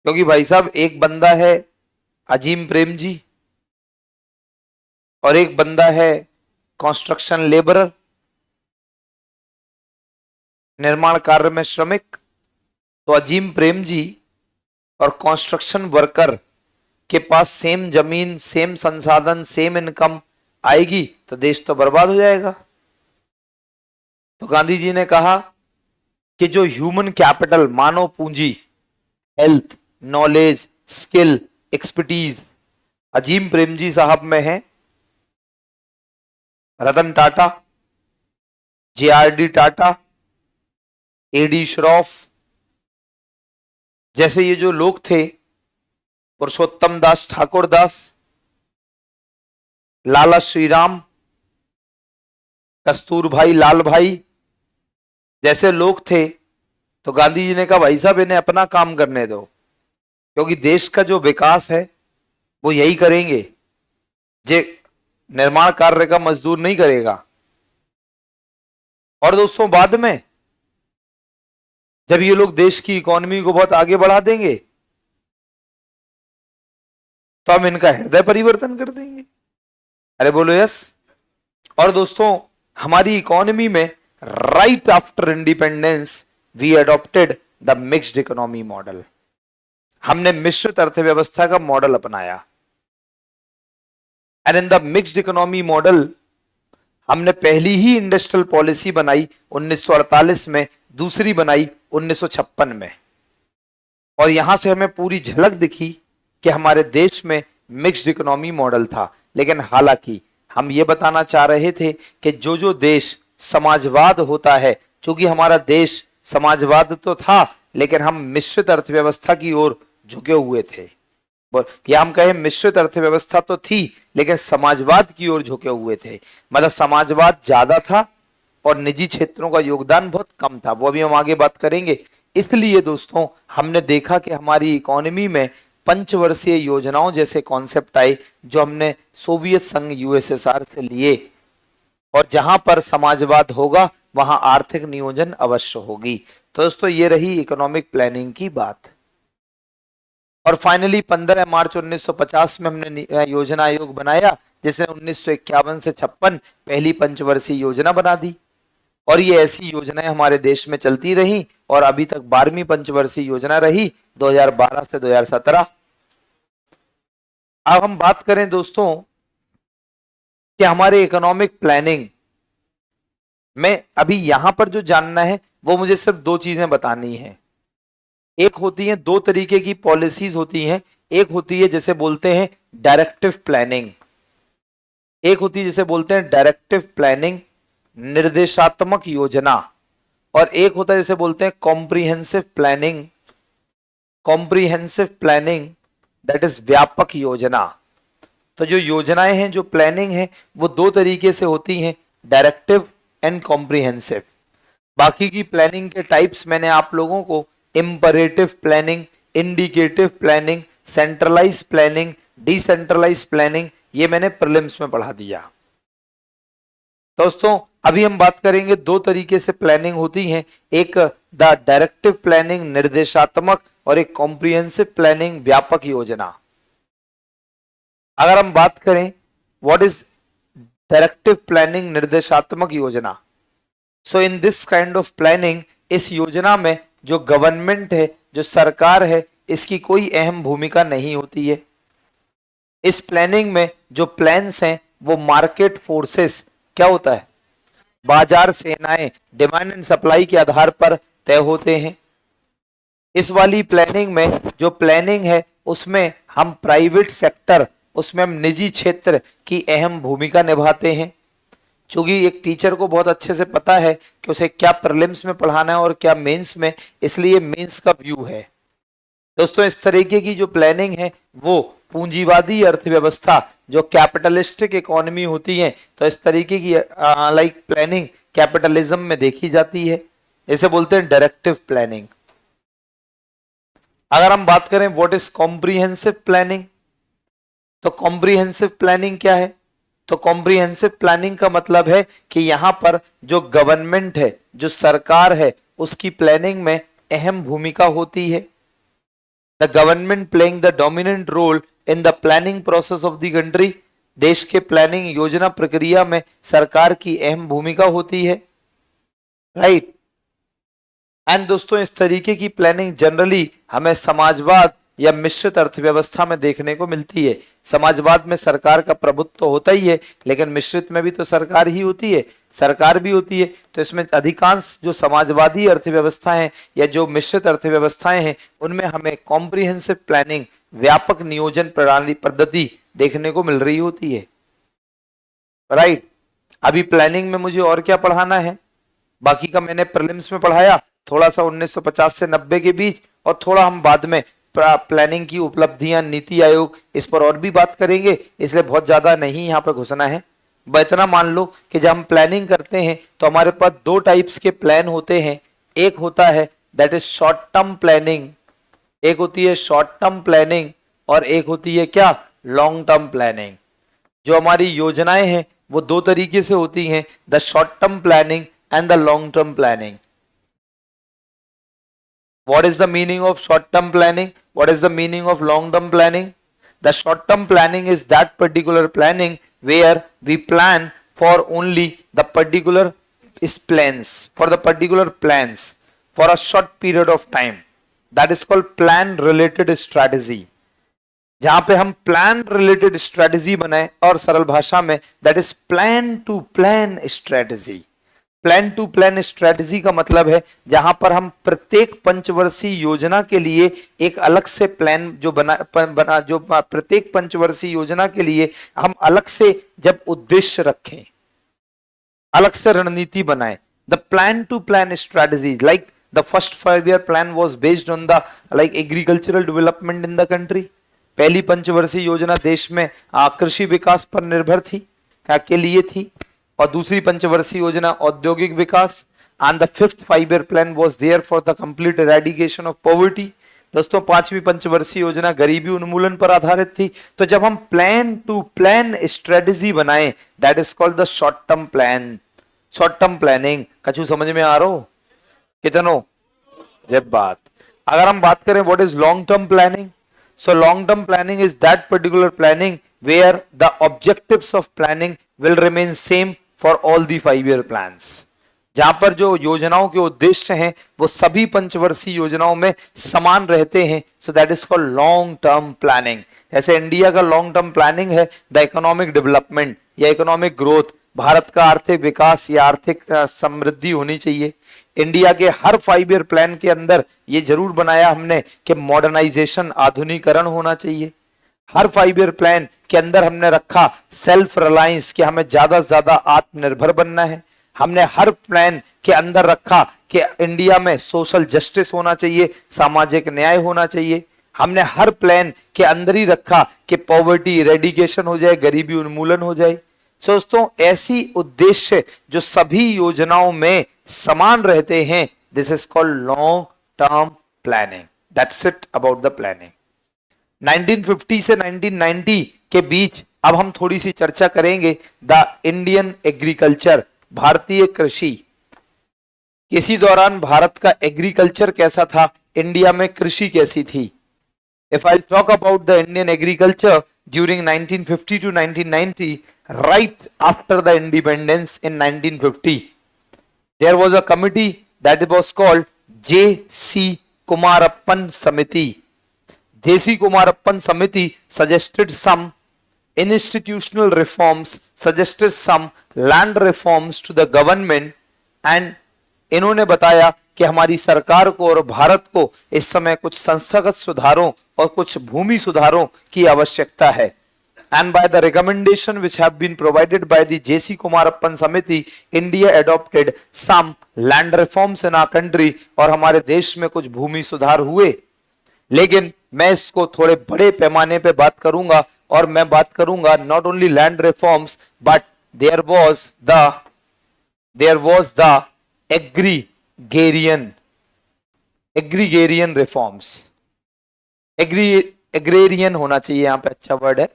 Speaker 1: क्योंकि भाई साहब एक बंदा है अजीम प्रेम जी, और एक बंदा है कंस्ट्रक्शन लेबरर, निर्माण कार्य में श्रमिक। तो अजीम प्रेम जी और कंस्ट्रक्शन वर्कर के पास सेम जमीन, सेम संसाधन, सेम इनकम आएगी तो देश तो बर्बाद हो जाएगा। तो गांधी जी ने कहा कि जो ह्यूमन कैपिटल, मानव पूंजी, हेल्थ, नॉलेज, स्किल, एक्सपर्टीज अजीम प्रेम जी साहब में है, रतन टाटा, जेआरडी टाटा, एडी श्रॉफ जैसे ये जो लोग थे, पुरुषोत्तम दास ठाकुर दास, लाला श्रीराम, कस्तूरभाई लाल भाई जैसे लोग थे। तो गांधी जी ने कहा भाई साहब इन्हें अपना काम करने दो, क्योंकि देश का जो विकास है वो यही करेंगे, जे निर्माण कार्य का मजदूर नहीं करेगा। और दोस्तों बाद में जब ये लोग देश की इकोनॉमी को बहुत आगे बढ़ा देंगे तो हम इनका हृदय परिवर्तन कर देंगे। अरे बोलो यस। और दोस्तों हमारी इकोनॉमी में right after independence we adopted the mixed economy model. हमने मिश्रित अर्थव्यवस्था का मॉडल अपनाया। And in the mixed economy model हमने पहली ही इंडस्ट्रियल पॉलिसी बनाई 1948 में, दूसरी बनाई 1956 में, और यहां से हमें पूरी झलक दिखी कि हमारे देश में मिक्स्ड इकोनॉमी मॉडल था। लेकिन हालांकि हम ये बताना चाह रहे थे कि जो देश समाजवाद होता है, चूंकि हमारा देश समाजवाद तो था लेकिन हम मिश्रित अर्थव्यवस्था की ओर झुके हुए थे, या हम कहें मिश्रित अर्थव्यवस्था तो थी लेकिन समाजवाद की ओर झुके हुए थे। मतलब समाजवाद ज्यादा था और निजी क्षेत्रों का योगदान बहुत कम था, वो भी हम आगे बात करेंगे। इसलिए दोस्तों हमने देखा कि हमारी इकोनॉमी में पंचवर्षीय योजनाओं जैसे कॉन्सेप्ट आए, जो हमने सोवियत संघ यूएसएसआर से लिए, और जहां पर समाजवाद होगा वहां आर्थिक नियोजन अवश्य होगी। तो दोस्तों ये रही इकोनॉमिक प्लानिंग की बात। और फाइनली 15 मार्च 1950 में हमने योजना आयोग बनाया, जिसने 1951 से 56 पहली पंचवर्षीय योजना बना दी, और ये ऐसी योजनाएं हमारे देश में चलती रही और अभी तक 12वीं पंचवर्षीय योजना रही 2012 से 2017। अब हम बात करें दोस्तों कि हमारे इकोनॉमिक प्लानिंग में अभी यहां पर जो जानना है वो मुझे सिर्फ दो चीजें बतानी है। एक होती है, दो तरीके की पॉलिसीज होती हैं, एक होती है जैसे बोलते हैं डायरेक्टिव प्लानिंग, एक होती है जिसे बोलते हैं डायरेक्टिव प्लानिंग, निर्देशात्मक योजना, और एक होता है जैसे बोलते हैं comprehensive planning, comprehensive planning that is व्यापक योजना। तो जो योजनाएं हैं, जो प्लानिंग है, वो दो तरीके से होती हैं, डायरेक्टिव एंड कॉम्प्रिहेंसिव। बाकी की प्लानिंग के टाइप्स मैंने आप लोगों को imperative planning, indicative planning, centralise planning, decentralise planning, ये मैंने प्रीलिम्स में पढ़ा दिया। दोस्तों अभी हम बात करेंगे, दो तरीके से प्लानिंग होती है, एक द डायरेक्टिव प्लानिंग निर्देशात्मक, और एक कॉम्प्रिहेंसिव प्लानिंग व्यापक योजना। अगर हम बात करें व्हाट इज डायरेक्टिव प्लानिंग निर्देशात्मक योजना, so in this kind of planning, इस योजना में जो गवर्नमेंट है, जो सरकार है, इसकी कोई अहम भूमिका नहीं होती है। इस प्लानिंग में जो प्लान्स हैं वो मार्केट फोर्सेस, क्या होता है, बाजार सेनाएं, डिमांड एंड सप्लाई के आधार पर तय होते हैं। इस वाली प्लानिंग में जो प्लानिंग है उसमें हम प्राइवेट सेक्टर, उसमें हम निजी क्षेत्र की अहम भूमिका निभाते हैं। क्योंकि एक टीचर को बहुत अच्छे से पता है कि उसे क्या प्रीलिम्स में पढ़ाना है और क्या मेंस में, इसलिए मेंस का व्यू है। दोस्तों इस तरीके की जो प्लानिंग है वो पूंजीवादी अर्थव्यवस्था, जो कैपिटलिस्टिक इकोनॉमी होती है, तो इस तरीके की लाइक प्लानिंग कैपिटलिज्म में देखी जाती है, इसे बोलते हैं डायरेक्टिव प्लानिंग। अगर हम बात करें व्हाट इज कॉम्प्रिहेंसिव प्लानिंग, तो कॉम्प्रिहेंसिव प्लानिंग क्या है, तो कॉम्प्रिहेंसिव प्लानिंग का मतलब है कि यहां पर जो गवर्नमेंट है, जो सरकार है, उसकी प्लानिंग में अहम भूमिका होती है। The government playing the dominant role in the planning process of the country, देश के प्लानिंग योजना प्रक्रिया में सरकार की अहम भूमिका होती है, राइट। एंड दोस्तों इस तरीके की प्लानिंग जनरली हमें समाजवाद या मिश्रित अर्थव्यवस्था में देखने को मिलती है। समाजवाद में सरकार का प्रभुत्व तो होता ही है, लेकिन मिश्रित में भी तो सरकार ही होती है, सरकार भी होती है। तो इसमें अधिकांश जो समाजवादी अर्थव्यवस्थाएं या जो मिश्रित अर्थव्यवस्थाएं हैं, उनमें हमें कॉम्प्रिहेंसिव प्लानिंग, व्यापक नियोजन प्रणाली पद्धति देखने को मिल रही होती है, राइट। अभी प्लानिंग में मुझे और क्या पढ़ाना है, बाकी का मैंने प्रीलिम्स में पढ़ाया, थोड़ा सा 1950 से 90 के बीच, और थोड़ा हम बाद में प्लानिंग की उपलब्धियां, नीति आयोग, इस पर और भी बात करेंगे, इसलिए बहुत ज्यादा नहीं यहाँ पे घुसना है। इतना मान लो कि जब हम प्लानिंग करते हैं तो हमारे पास दो टाइप्स के प्लान होते हैं। एक होता है that is short term planning, एक होती है शॉर्ट टर्म प्लानिंग, और एक होती है क्या, लॉन्ग टर्म प्लानिंग। जो हमारी योजनाएं हैं वो दो तरीके से होती हैं, the short term planning and the long term planning. What is the meaning of short-term planning? What is the meaning of long-term planning? The short-term planning is that particular planning where we plan for only the particular plans, for the particular plans for a short period of time. That is called plan-related strategy. जहां पे हम plan related strategy बनाए, और सरल भाषा में that is plan to plan strategy. Plan to plan strategy का मतलब है जहां पर हम प्रत्येक पंचवर्षीय योजना के लिए एक अलग से प्लान जो बना जो प्रत्येक पंचवर्षीय योजना के लिए हम अलग से जब उद्देश्य रखें, अलग से रणनीति बनाएं। The plan to plan strategy like the first 5-year plan was based on the like agricultural development in the country. पहली पंचवर्षीय योजना देश में कृषि विकास पर निर्भर थी, के लिए थी, और दूसरी पंचवर्षीय योजना औद्योगिक विकास। And the 5th 5-year plan was there for the complete eradication of poverty. दोस्तों पांचवी पंचवर्षीय योजना गरीबी उन्मूलन पर आधारित थी। तो जब हम प्लान टू प्लान स्ट्रेटजी बनाएं, that is called the short term plan, short term planning. कछु समझ में आ रहा हो कितनो, जब बात अगर हम बात करें what is long term planning, so long term planning is that particular planning where the objectives of planning will remain same for all the 5-year plans. जहां पर जो योजनाओं के उद्देश्य हैं वो सभी पंचवर्षीय योजनाओं में समान रहते हैं, so that is called long term planning. जैसे इंडिया का लॉन्ग टर्म प्लानिंग है द इकोनॉमिक डेवलपमेंट या इकोनॉमिक ग्रोथ, भारत का आर्थिक विकास या आर्थिक समृद्धि होनी चाहिए। इंडिया के हर 5-year प्लान के अंदर ये जरूर बनाया हमने कि मॉडर्नाइजेशन, आधुनिकरण होना चाहिए। हर 5-year प्लान के अंदर हमने रखा सेल्फ रिलायंस, कि हमें ज्यादा से ज्यादा आत्मनिर्भर बनना है। हमने हर प्लान के अंदर रखा कि इंडिया में सोशल जस्टिस होना चाहिए, सामाजिक न्याय होना चाहिए। हमने हर प्लान के अंदर ही रखा कि पॉवर्टी इरेडिकेशन हो जाए, गरीबी उन्मूलन हो जाए। दोस्तों, ऐसी उद्देश्य जो सभी योजनाओं में समान रहते हैं, this is called long term planning. That's it about the planning. 1950 से 1990 के बीच अब हम थोड़ी सी चर्चा करेंगे द इंडियन एग्रीकल्चर, भारतीय कृषि। इसी दौरान भारत का एग्रीकल्चर कैसा था, इंडिया में कृषि कैसी थी। If I talk about the Indian agriculture during 1950 to 1990, right after the independence in 1950, there was a committee that was called J.C. Kumarappan Samiti. J.C. Kumarappan Samiti suggested some institutional reforms, suggested some land reforms to the government, and इन्होंने बताया कि हमारी सरकार को और भारत को इस समय कुछ संस्थागत सुधारों और कुछ भूमि सुधारों की आवश्यकता है। And by the recommendation which have been provided by the JC Kumarappan समिति, India adopted some land reforms in our country, और हमारे देश में कुछ भूमि सुधार हुए। लेकिन मैं इसको थोड़े बड़े पैमाने पे बात करूंगा, और मैं बात करूंगा not only land reforms but there was the agrigarian reforms. Agrarian होना चाहिए, यहां पे अच्छा वर्ड है,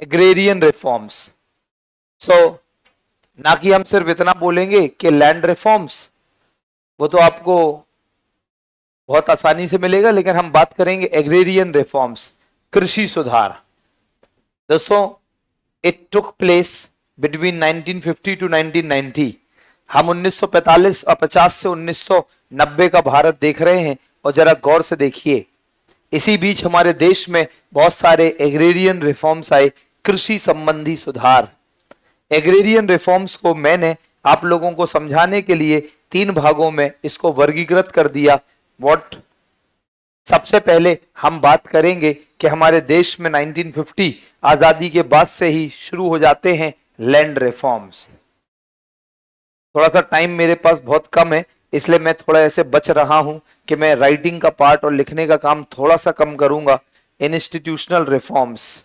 Speaker 1: एग्रेरियन रिफॉर्म्स। सो ना कि हम सिर्फ इतना बोलेंगे कि लैंड रिफॉर्म्स, वो तो आपको बहुत आसानी से मिलेगा, लेकिन हम बात करेंगे एग्रेरियन रिफॉर्म्स, कृषि सुधार। दोस्तों, it took place between 1950 to 1990। हम 1945 और 50 से 1990 का भारत देख रहे हैं, और जरा गौर से देखिए, इसी बीच हमारे देश में बहुत सारे एग्रेरियन रिफॉर्म्स आए, कृषि संबंधी सुधार। एग्रेरियन रिफॉर्म्स को मैंने आप लोगों को समझाने के लिए 3 भागों में इसको वर्गीकृत कर दिया। व्हाट, सबसे पहले हम बात करेंगे कि हमारे देश में 1950 आजादी के बाद से ही शुरू हो जाते हैं लैंड रिफॉर्म्स। थोड़ा सा टाइम मेरे पास बहुत कम है, इसलिए मैं थोड़ा ऐसे बच रहा हूं कि मैं राइटिंग का पार्ट और लिखने का काम थोड़ा सा कम करूंगा। इंस्टीट्यूशनल रिफॉर्म्स,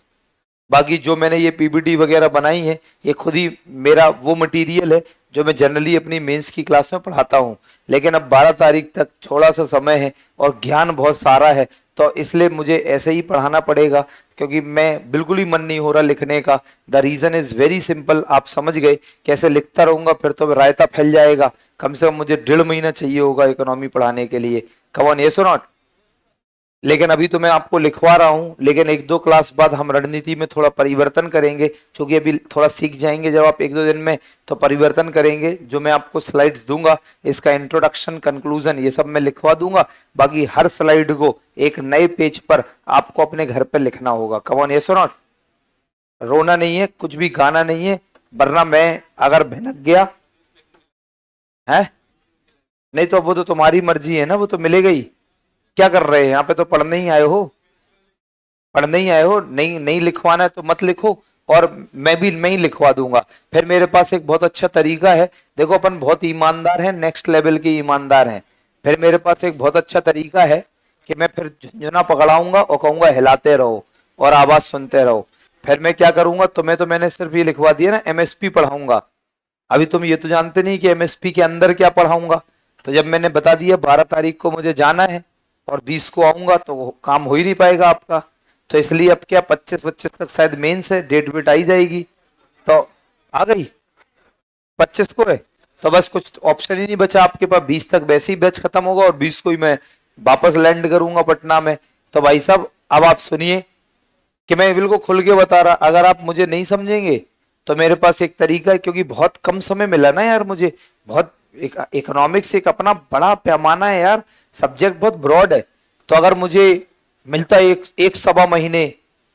Speaker 1: बाकी जो मैंने ये पीपीटी वगैरह बनाई है, ये खुद ही मेरा वो मटेरियल है जो मैं जनरली अपनी मेंस की क्लास में पढ़ाता हूँ। लेकिन अब 12 तारीख तक थोड़ा सा समय है और ज्ञान बहुत सारा है, तो इसलिए मुझे ऐसे ही पढ़ाना पड़ेगा, क्योंकि मैं बिल्कुल ही मन नहीं हो रहा लिखने का। The reason is very simple, आप समझ गए। कैसे लिखता रहूंगा फिर तो रायता फैल जाएगा। कम से कम मुझे 1.5 महीना चाहिए होगा इकोनॉमी पढ़ाने के लिए। कम ऑन, यस और नॉट। लेकिन अभी तो मैं आपको लिखवा रहा हूं, लेकिन 1-2 क्लास बाद हम रणनीति में थोड़ा परिवर्तन करेंगे, क्योंकि अभी थोड़ा सीख जाएंगे जब आप 1-2 दिन में, तो परिवर्तन करेंगे। जो मैं आपको स्लाइड्स दूंगा, इसका इंट्रोडक्शन, कंक्लूजन, ये सब मैं लिखवा दूंगा। बाकी हर स्लाइड को एक नए पेज पर आपको अपने घर पर लिखना होगा। कम ऑन, यस और नॉट। रोना नहीं है, कुछ भी गाना नहीं है, वरना मैं अगर भनक गया है, नहीं तो वो तो तुम्हारी मर्जी है ना, वो तो मिलेगा ही। क्या कर रहे हैं यहाँ पे, तो पढ़ने ही आए हो, पढ़ने ही आए हो। नहीं लिखवाना है तो मत लिखो, और मैं ही लिखवा दूंगा। फिर मेरे पास एक बहुत अच्छा तरीका है, देखो अपन बहुत ईमानदार हैं, नेक्स्ट लेवल के ईमानदार हैं। फिर मेरे पास एक बहुत अच्छा तरीका है कि मैं फिर झुंझुना पकड़ाऊंगा और कहूंगा हिलाते रहो और आवाज सुनते रहो। फिर मैं क्या करूंगा, तुम्हें तो मैंने सिर्फ ये लिखवा दिया ना, एमएसपी पढ़ाऊंगा। अभी तुम ये तो जानते नहीं कि एमएसपी के अंदर क्या पढ़ाऊंगा। तो जब मैंने बता दिया 12 तारीख को मुझे जाना है और 20 को आऊंगा, तो वो काम हो ही नहीं पाएगा आपका। तो इसलिए अब क्या 25 तक शायद मेंस है, डेट वेट आई जाएगी। तो आ गई 25 को है, तो बस कुछ ऑप्शन ही नहीं बचा आपके पास। 20 तक वैसे ही बैच खत्म होगा और 20 को ही मैं वापस लैंड करूंगा पटना में। तो भाई साहब, अब आप सुनिए कि मैं बिल्कुल खुल के बता रहा, अगर आप मुझे नहीं समझेंगे तो मेरे पास एक तरीका है, क्योंकि बहुत कम समय मिला ना यार मुझे। बहुत इकोनॉमिक्स एक अपना बड़ा पैमाना है यार, सब्जेक्ट बहुत ब्रॉड है। तो अगर मुझे मिलता एक 1-1.25 महीने,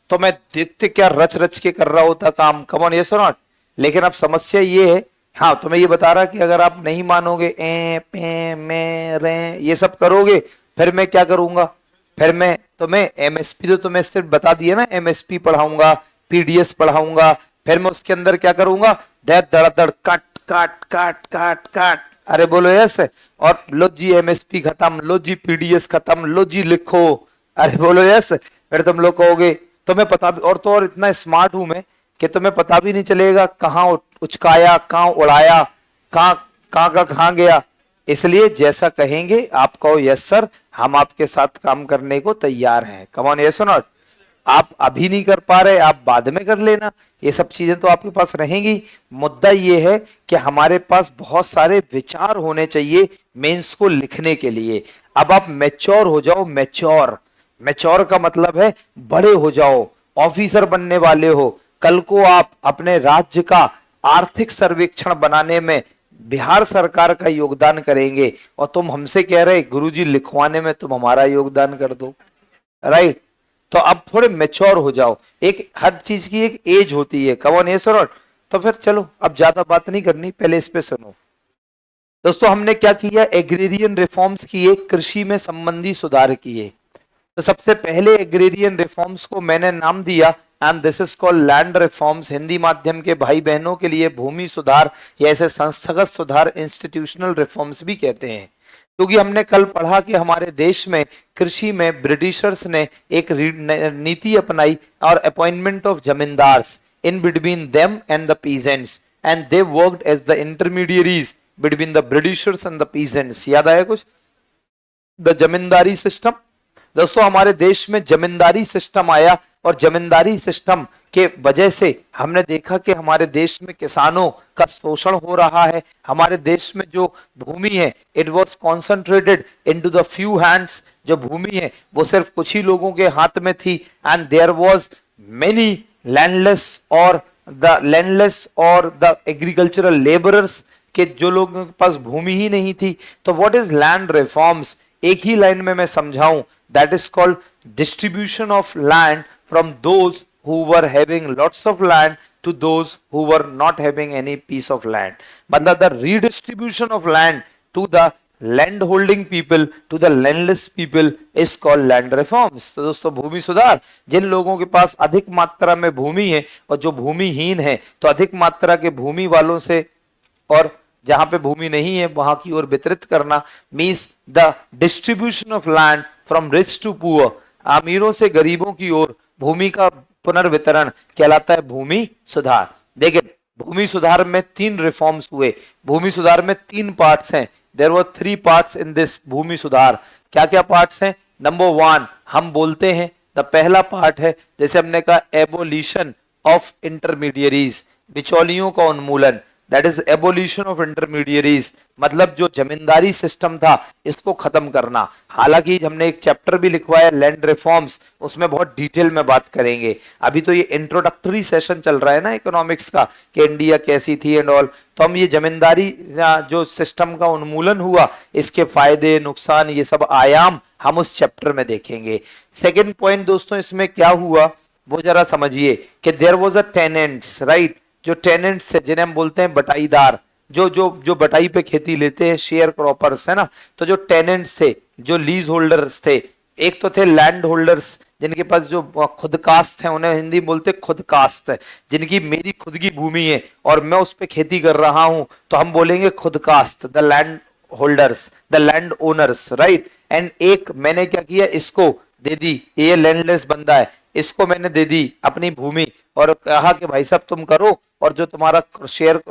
Speaker 1: तो मैं देखते क्या रच रच के कर रहा होता काम। कम ऑन, यस और नॉट। लेकिन अब समस्या ये है, हाँ, तो मैं ये बता रहा कि अगर आप नहीं मानोगे, ए पे में रे ये सब करोगे, फिर मैं क्या करूंगा, फिर मैं एमएसपी तो तुम्हें सिर्फ बता दिया ना, एमएसपी पढ़ाऊंगा, पीडीएस पढ़ाऊंगा, फिर मैं उसके अंदर क्या करूंगा, धड़ाधड़ काट काट काट काट काट, अरे बोलो यस। और लो जी एमएसपी खत्म, लो जी पीडीएस खत्म, लो जी लिखो, अरे बोलो यस। फिर तुम लोग कहोगे तुम्हें पता भी, और तो और इतना स्मार्ट हूं मैं कि तुम्हें पता भी नहीं चलेगा कहाँ उचकाया, कहाँ उड़ाया, कहाँ कहाँ का कहाँ गया। इसलिए जैसा कहेंगे आप कहो यस सर, हम आपके साथ काम करने को तैयार हैं। कम ऑन, यस और नॉट। आप अभी नहीं कर पा रहे, आप बाद में कर लेना, ये सब चीजें तो आपके पास रहेंगी। मुद्दा ये है कि हमारे पास बहुत सारे विचार होने चाहिए मेंस को लिखने के लिए। अब आप मैच्योर हो जाओ, मैच्योर, मैच्योर का मतलब है बड़े हो जाओ, ऑफिसर बनने वाले हो। कल को आप अपने राज्य का आर्थिक सर्वेक्षण बनाने में बिहार सरकार का योगदान करेंगे, और तुम हमसे कह रहे गुरुजी लिखवाने में तुम हमारा योगदान कर दो, राइट। तो अब थोड़े मेच्योर हो जाओ, एक हर चीज की एक एज होती है। कम ऑन, यस और नॉट। तो फिर चलो अब ज्यादा बात नहीं करनी, पहले इस पे सुनो। दोस्तों हमने क्या किया, एग्रेरियन रिफॉर्म्स किए, कृषि में संबंधी सुधार किए। तो सबसे पहले एग्रेरियन रिफॉर्म्स को मैंने नाम दिया and this is called land reforms. Hindi माध्यम के भाई बहनों के लिए भूमि सुधार या ऐसे संस्थागत सुधार, इंस्टीट्यूशनल रिफॉर्म्स भी कहते हैं। क्योंकि हमने कल पढ़ा कि हमारे देश में कृषि में ब्रिटिशर्स ने एक नीति अपनाई और appointment of zamindars in between them and the peasants, and they worked as the intermediaries between the Britishers and the peasants. याद आया कुछ, द जमींदारी सिस्टम। दोस्तों हमारे देश में जमींदारी सिस्टम आया, और जमींदारी सिस्टम के वजह से हमने देखा कि हमारे देश में किसानों का शोषण हो रहा है। हमारे देश में जो भूमि है it was concentrated into the few hands. जो भूमि है वो सिर्फ कुछ ही लोगों के हाथ में थी, and there was many landless और द एग्रीकल्चरल लेबरर्स, के जो लोगों के पास भूमि ही नहीं थी। तो व्हाट इज लैंड रिफॉर्म्स, एक ही लाइन में मैं समझाऊं, that is called distribution of land from those who were having lots of land to those who were not having any piece of land. मतलब the redistribution of land to the land holding people to the landless people is called land reforms. तो दोस्तों भूमि सुधार, जिन लोगों के पास अधिक मात्रा में भूमि है और जो भूमिहीन है, तो अधिक मात्रा के भूमि वालों से और जहां पे भूमि नहीं है वहां की ओर वितरित करना, means the distribution of land from rich to poor, अमीरों से गरीबों की ओर भूमि का पुनर्वितरण कहलाता है भूमि सुधार। देखिए भूमि सुधार में 3 रिफॉर्म्स हुए, भूमि सुधार में 3 पार्ट्स हैं। There were 3 parts in this भूमि सुधार। क्या क्या पार्ट्स हैं? नंबर 1 हम बोलते हैं, द पहला पार्ट है, जैसे हमने कहा एबोलिशन ऑफ इंटरमीडियरीज, बिचौलियों का उन्मूलन, that is abolition of intermediaries, मतलब जो जमींदारी सिस्टम था इसको खत्म करना। हालांकि हमने एक चैप्टर भी लिखवाया लैंड रिफॉर्म्स, उसमें बहुत डिटेल में बात करेंगे। अभी तो ये इंट्रोडक्टरी सेशन चल रहा है ना इकोनॉमिक्स का, कि इंडिया कैसी थी एंड ऑल। तो हम ये जमींदारी जो सिस्टम का उन्मूलन हुआ, इसके फायदे नुकसान, ये सब आयाम हम उस चैप्टर में देखेंगे। सेकेंड पॉइंट दोस्तों इसमें क्या हुआ वो जरा समझिए, कि there was a tenants, right. जो टेनेंट्स है जिन्हें हम बोलते हैं बटाईदार, जो बटाई पे खेती लेते हैं, शेयर क्रॉपर्स है ना। तो जो टेनेंट्स थे, जो लीज होल्डर्स थे, एक तो थे लैंड होल्डर्स जिनके पास जो खुदकास्ट है, उन्हें हिंदी बोलते खुदकास्ट है, जिनकी मेरी खुद की भूमि है और मैं उस पे खेती कर रहा हूं, तो हम बोलेंगे खुदकास्ट, the land holders, the land owners, right. And एक मैंने क्या किया, इसको दे दी, ये लैंडलेस बंदा है, इसको मैंने दे दी अपनी भूमि और कहा कि भाई साहब तुम करो, और जो तुम्हारा शेयर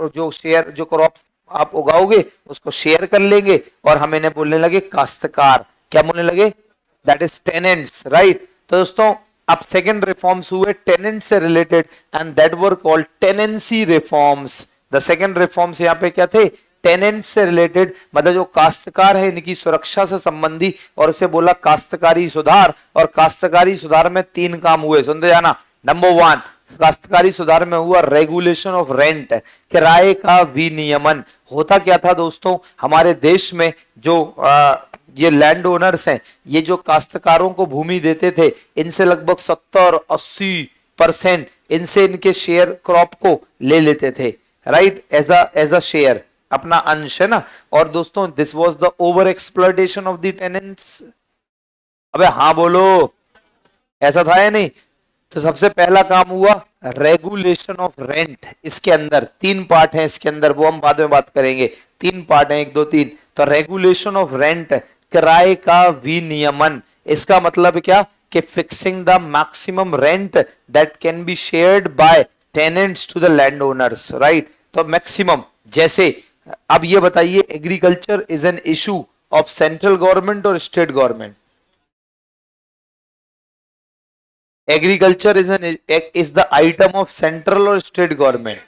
Speaker 1: जो क्रॉप्स आप उगाओगे उसको शेयर कर लेंगे, और हम इन्हें बोलने लगे काश्तकार। क्या बोलने लगे? That is tenants, right. तो दोस्तों अब सेकंड रिफॉर्म्स हुए टेनेंट से related, and that were called tenancy reforms. The second reforms यहाँ पे क्या थे? टेनेंट से रिलेटेड, मतलब जो काश्तकार है इनकी सुरक्षा से संबंधी, और उसे बोला काश्तकारी सुधार। और काश्तकारी सुधार में 3 काम हुए, सुनते जाना। नंबर 1 काश्तकारी सुधार में हुआ रेगुलेशन ऑफ रेंट, किराए का विनियमन। होता क्या था दोस्तों, हमारे देश में जो ये लैंड ओनर्स हैं, ये जो काश्तकारों को भूमि देते थे, इनसे लगभग 70-80% इनसे इनके शेयर क्रॉप को ले लेते थे, राइट, एज अ शेयर, अपना अंश है ना। और दोस्तों this was the over exploitation of the tenants. अबे हाँ बोलो, ऐसा था या नहीं? तो सबसे पहला काम हुआ रेगुलेशन ऑफ रेंट। इसके अंदर 3 पार्ट हैं, इसके अंदर वो हम बाद में बात करेंगे। 3 पार्ट हैं, 1 2 3। तो रेगुलेशन ऑफ रेंट, किराए का विनियमन। इसका मतलब क्या कि fixing the maximum rent that can be shared by tenants to the land owners, right. तो मैक्सिमम, जैसे अब ये बताइए, agriculture is an issue of central government और state government? Agriculture is the item of central और state government?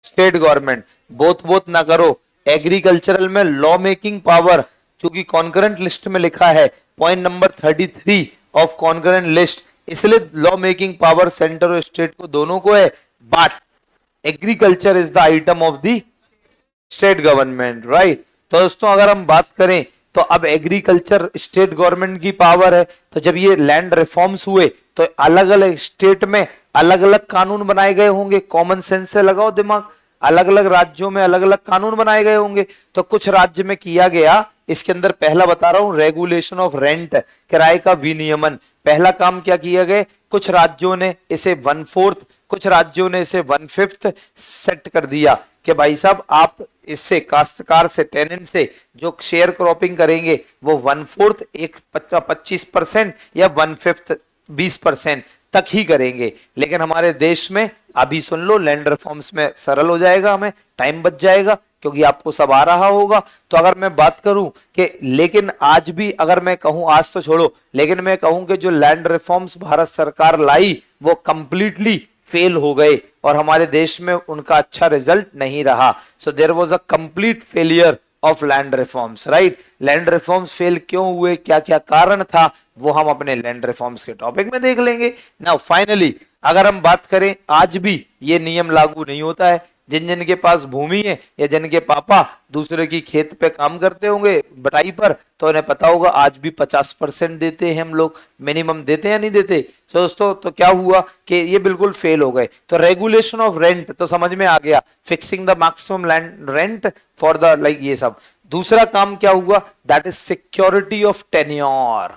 Speaker 1: State government. Both both ना करो। Agricultural में लॉ मेकिंग पावर, चूंकि कॉन्करेंट लिस्ट में लिखा है point number 33 of concurrent list, इसलिए लॉ मेकिंग पावर सेंटर और स्टेट को दोनों को है, but agriculture is the item of the state government, right. तो दोस्तों अगर हम बात करें तो अब एग्रीकल्चर स्टेट गवर्नमेंट की पावर है। तो जब ये लैंड रिफॉर्म्स हुए तो अलग अलग स्टेट में अलग अलग कानून बनाए गए होंगे। कॉमन सेंस से लगाओ दिमाग, अलग अलग राज्यों में अलग अलग कानून बनाए गए होंगे। तो कुछ राज्य में किया गया, इसके अंदर पहला बता रहा हूं, रेगुलेशन ऑफ रेंट, किराए का विनियमन। पहला काम क्या किया गया, कुछ राज्यों ने इसे 1/4, कुछ राज्यों ने इसे 1/5 सेट कर दिया कि भाई साहब आप इससे काश्तकार से, टेनेंट से जो शेयर क्रॉपिंग करेंगे वो 1/4, एक 25% या 1/5 20% तक ही करेंगे। लेकिन हमारे देश में अभी सुन लो, लैंड रिफॉर्म्स में सरल हो जाएगा, हमें टाइम बच जाएगा क्योंकि आपको सब आ रहा होगा। तो अगर मैं बात करूं कि, लेकिन आज भी अगर मैं कहूं, आज तो छोड़ो, लेकिन मैं कहूं कि जो लैंड रिफॉर्म्स भारत सरकार लाई वो कंप्लीटली फेल हो गए और हमारे देश में उनका अच्छा रिजल्ट नहीं रहा। So there was a complete failure of land reforms, right. Land reforms fail क्यों हुए, क्या क्या कारण था, वो हम अपने लैंड रिफॉर्म्स के टॉपिक में देख लेंगे। नाउ फाइनली अगर हम बात करें, आज भी ये नियम लागू नहीं होता है। जिन जिन के पास भूमि है या जिनके पापा दूसरे की खेत पे काम करते होंगे बटाई पर, तो उन्हें पता होगा आज भी 50% देते हैं हम लोग, मिनिमम देते हैं या नहीं देते। सो दोस्तों तो क्या हुआ कि ये बिल्कुल फेल हो गए। तो रेगुलेशन ऑफ रेंट तो समझ में आ गया, fixing the maximum land rent for the like ये सब। दूसरा काम क्या हुआ, that is security of tenure,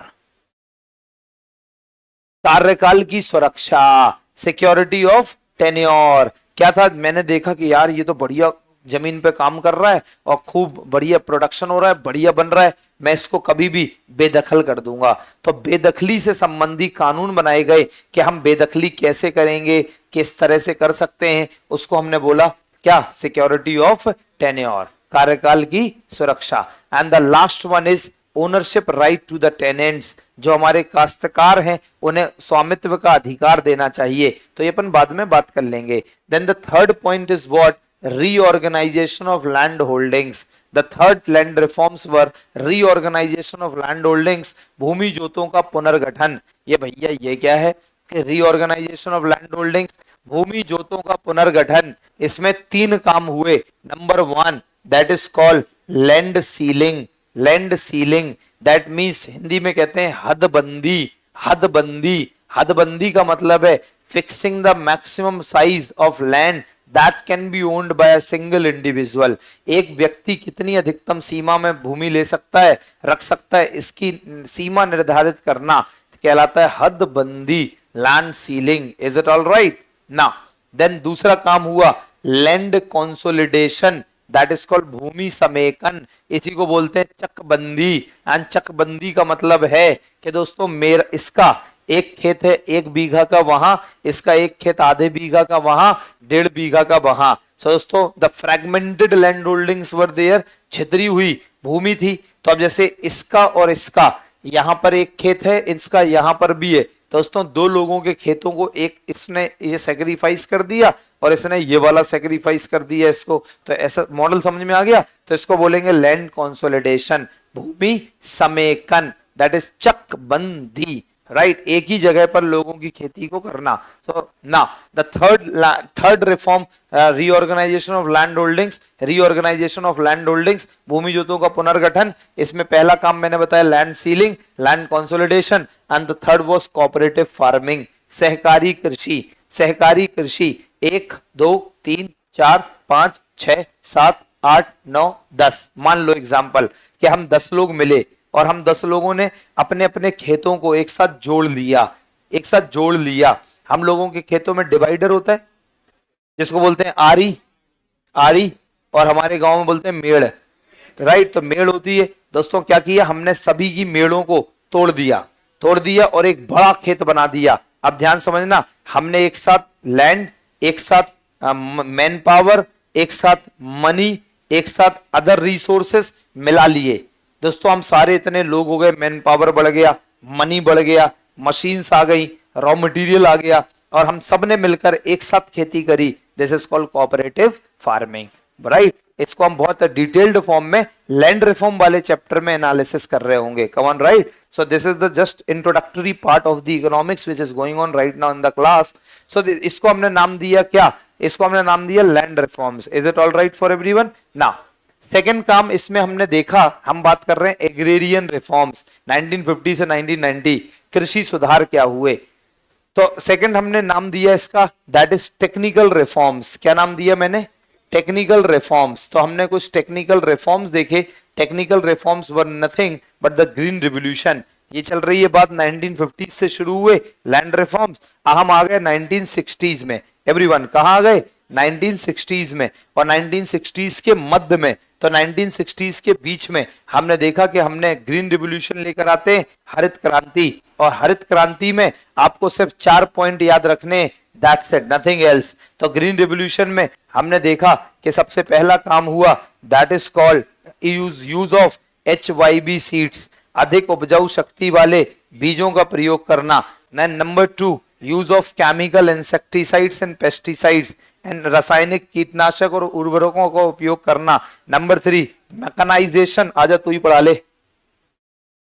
Speaker 1: कार्यकाल की सुरक्षा, सिक्योरिटी ऑफ टेन्योर। क्या था, मैंने देखा कि यार ये तो बढ़िया जमीन पे काम कर रहा है और खूब बढ़िया प्रोडक्शन हो रहा है, बढ़िया बन रहा है, मैं इसको कभी भी बेदखल कर दूंगा। तो बेदखली से संबंधी कानून बनाए गए कि हम बेदखली कैसे करेंगे, किस तरह से कर सकते हैं, उसको हमने बोला क्या, सिक्योरिटी ऑफ टेन्योर, कार्यकाल की सुरक्षा। And the last one is ownership right to the tenants, जो हमारे काश्तकार हैं उन्हें स्वामित्व का अधिकार देना चाहिए। तो ये अपन बाद में बात कर लेंगे। Then the third point is what, reorganization of land holdings. The third land reforms were reorganization of land holdings, भूमि जोतों का पुनर्गठन। ये भैया ये क्या है कि reorganization of land holdings, भूमि जोतों का पुनर्गठन। इसमें 3 काम हुए। Number 1 that is called land sealing. Land ceiling that means Hindi में कहते हैं हदबंदी। हदबंदी, हदबंदी का मतलब है fixing the maximum size of land that can B owned by a single individual. एक व्यक्ति कितनी अधिकतम सीमा में भूमि ले सकता है, रख सकता है, इसकी सीमा निर्धारित करना कहलाता है हदबंदी, land ceiling. Is it all right ना। देन दूसरा काम हुआ land consolidation, that is called भूमि समेकन। इसी को बोलते हैं चकबंदी। एंड चकबंदी का मतलब है कि दोस्तों मेरा, इसका एक खेत है 1 बीघा का वहां, इसका एक खेत आधे बीघा का वहां, 1.5 बीघा का वहां। सो दोस्तों the fragmented land holdings were there, छितरी हुई भूमि थी। तो अब जैसे इसका और इसका, यहां पर एक खेत है, इसका यहां पर भी है। दोस्तों 2 लोगों के खेतों को एक इसने ये सेक्रीफाइस कर दिया और इसने ये वाला सेक्रीफाइस कर दिया इसको। तो ऐसा मॉडल समझ में आ गया। तो इसको बोलेंगे लैंड कंसोलिडेशन, भूमि समेकन, दैट इज चकबंदी, राइट। एक ही जगह पर लोगों की खेती को करना। सो ना the third reform, reorganisation of land holdings, reorganisation of land holdings, भूमि जोतों का पुनर्गठन। इसमें पहला काम मैंने बताया land ceiling, land consolidation. And the third was cooperative farming, सहकारी कृषि। सहकारी कृषि 1 2 3 4 5 6 7 8 9 10। मान लो एग्जाम्पल कि हम 10 लोग मिले और हम 10 लोगों ने अपने अपने खेतों को एक साथ जोड़ लिया, एक साथ जोड़ लिया। हम लोगों के खेतों में डिवाइडर होता है जिसको बोलते हैं आरी, आरी, और हमारे गांव में बोलते हैं मेड़, राइट। तो मेड़ होती है दोस्तों, क्या किया हमने, सभी की मेड़ों को तोड़ दिया, तोड़ दिया और एक बड़ा खेत बना दिया। अब ध्यान समझना, हमने एक साथ लैंड, एक साथ मैन पावर, एक साथ मनी, एक साथ अदर रिसोर्सेस मिला लिए। दोस्तों हम सारे इतने लोग हो गए, मैन पावर बढ़ गया, मनी बढ़ गया, मशीन्स आ गई, रॉ मटेरियल आ गया, और हम सब ने मिलकर एक साथ खेती करी। This is called cooperative farming, right. इसको हम बहुत डिटेल्ड फॉर्म में लैंड रिफॉर्म वाले चैप्टर में एनालिसिस कर रहे होंगे, come on, right. So this is the just introductory part of the economics which is going on right now in the class. So इसको हमने नाम दिया क्या, इसको हमने नाम दिया land reforms. Is it all right for everyone? Now second काम इसमें हमने देखा, हम बात कर रहे हैं एग्रेरियन रिफॉर्म्स 1950 से 1990, कृषि सुधार क्या हुए। तो सेकंड हमने नाम दिया इसका, दैट इज टेक्निकल रिफॉर्म्स। क्या नाम दिया मैंने? Technical reforms. तो हमने कुछ टेक्निकल रिफॉर्म्स देखे। Technical reforms were nothing but the green revolution. ये चल रही है बात 1950 से शुरू हुए लैंड रिफॉर्म्स, हम आ गए 1960s में। एवरीवन कहाँ आ गए? 1960s में। और 1960s के मध्य में, तो 1960s के बीच में हमने देखा कि हमने ग्रीन रिवोल्यूशन लेकर आते हैं, हरित क्रांति, और हरित क्रांति में आपको सिर्फ 4 पॉइंट याद रखने, दैट्स इट, नथिंग एल्स। तो ग्रीन रिवोल्यूशन में हमने देखा कि सबसे पहला काम हुआ, that is called use of HYB seeds, अधिक उपजाऊ शक्ति वाले बीजों का प्रयोग करना। Number 2, use of chemical insecticides and pesticides and रासायनिक कीटनाशक और उर्वरकों का उपयोग करना। Number 3, mechanisation. आजा तू ही पढ़ा ले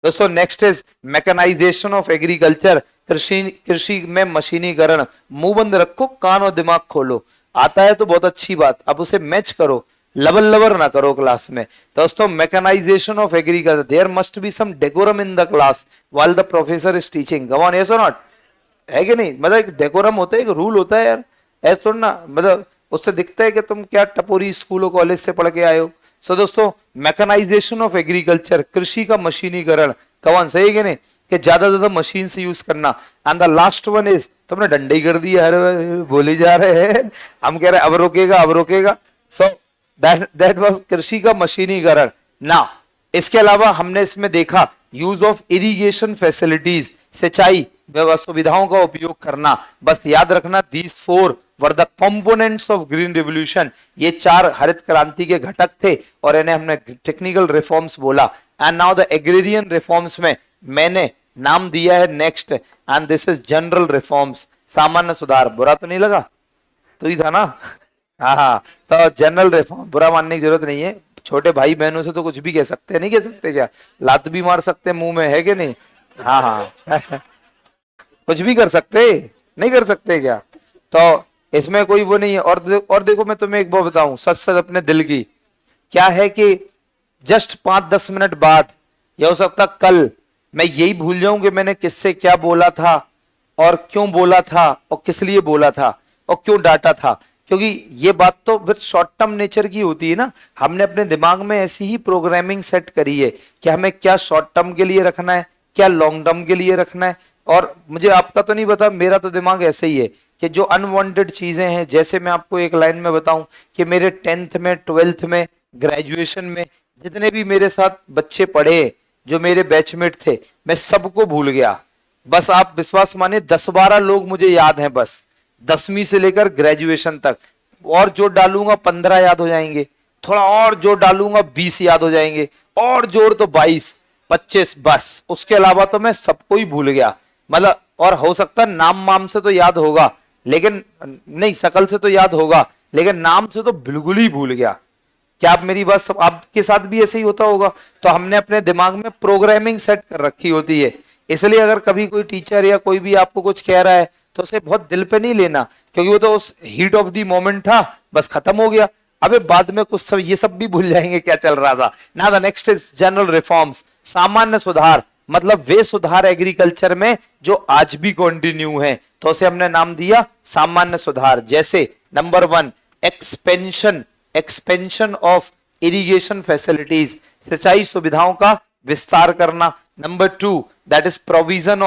Speaker 1: दोस्तों। Next is mechanisation of agriculture, कृषि में मशीनीकरण। मुंह बंद रखो, कान और दिमाग खोलो। आता है तो बहुत अच्छी बात, अब उसे मैच करो, लबर लबर ना करो क्लास में। दोस्तों mechanisation of agriculture, there must be some decorum in the class while the professor is teaching. Come on, yes और नॉट? है कि नहीं? मतलब एक डेकोरम होता है, एक रूल होता है यार, ऐसा थोड़ा ना, मतलब उससे दिखता है कि तुम क्या टपोरी स्कूल और कॉलेज से पढ़ के आए हो। सो दोस्तों मैकेनाइजेशन ऑफ एग्रीकल्चर, कृषि का मशीनीकरण। कौन सही है कि नहीं, कि ज्यादा ज्यादा मशीन से यूज करना। And the last one is, तुमने डंडे ही कर दिया, अरे बोले जा रहे हैं, हम कह रहे हैं अब रोकेगा, अब रोकेगा। सो दैट वाज कृषि का मशीनीकरण। ना इसके अलावा हमने इसमें देखा यूज ऑफ इरिगेशन फैसिलिटीज, सिंचाई सुविधाओं का उपयोग करना। बस याद रखना, these 4 were the components of green revolution. ये 4 हरित क्रांति के घटक थे और इन्हें हमने टेक्निकल रिफॉर्म्स बोला। And now the agrarian reforms में मैंने नाम दिया है next, and this is general reforms, सामान्य सुधार। बुरा तो नहीं लगा? तो ही था ना? हाँ, तो जनरल रिफॉर्म, बुरा मानने की जरूरत नहीं है। छोटे भाई बहनों से तो कुछ भी कह सकते हैं, नहीं कह सकते क्या? लात भी मार सकते हैं मुंह में, है कि नहीं? हाँ हाँ कुछ भी कर सकते, नहीं कर सकते क्या? तो इसमें कोई वो नहीं है। और देखो मैं तुम्हें एक बात बताऊं सच सच अपने दिल की, क्या है कि जस्ट 5-10 मिनट बाद, या हो सकता कल, मैं यही भूल जाऊं कि मैंने किससे क्या बोला था और क्यों बोला था और किस लिए बोला था और क्यों डांटा था। क्योंकि ये बात तो फिर शॉर्ट टर्म नेचर की होती है ना। हमने अपने दिमाग में ऐसी ही प्रोग्रामिंग सेट करी है कि हमें क्या शॉर्ट टर्म के लिए रखना है, क्या लॉन्ग टर्म के लिए रखना है। और मुझे आपका तो नहीं पता, मेरा तो दिमाग ऐसे ही है कि जो अनवांटेड चीजें हैं, जैसे मैं आपको एक लाइन में बताऊं कि मेरे 10th में, 12th में, ग्रेजुएशन में जितने भी मेरे साथ बच्चे पढ़े, जो मेरे बैचमेट थे, मैं सबको भूल गया। बस आप विश्वास मानिए 10-12 लोग मुझे याद हैं, बस 10वीं से लेकर ग्रेजुएशन तक। और जोर डालूंगा 15 याद हो जाएंगे, थोड़ा और जोर डालूंगा 20 याद हो जाएंगे, और जोर तो 22-25, बस। उसके अलावा तो मैं सबको ही भूल गया। मतलब और हो सकता नाम वाम से तो याद होगा, लेकिन नहीं, शकल से तो याद होगा, लेकिन नाम से तो बिल्कुल ही भूल गया। क्या आप मेरी बात, सब आपके साथ भी ऐसे ही होता होगा? तो हमने अपने दिमाग में प्रोग्रामिंग सेट कर रखी होती है। इसलिए अगर कभी कोई टीचर या कोई भी आपको कुछ कह रहा है तो उसे बहुत दिल पे नहीं लेना, क्योंकि वो तो उस हीट ऑफ द मोमेंट था, बस खत्म हो गया। अबे बाद में कुछ सब ये सब भी भूल जाएंगे क्या चल रहा था ना। The next is general reforms, सामान्य सुधार, मतलब वे सुधार एग्रीकल्चर में जो आज भी कंटिन्यू है, तो उसे हमने नाम दिया सामान्य सुधार। जैसे number 1, expansion of irrigation facilities, सिंचाई सुविधाओं का विस्तार करना। Number 2, that is provision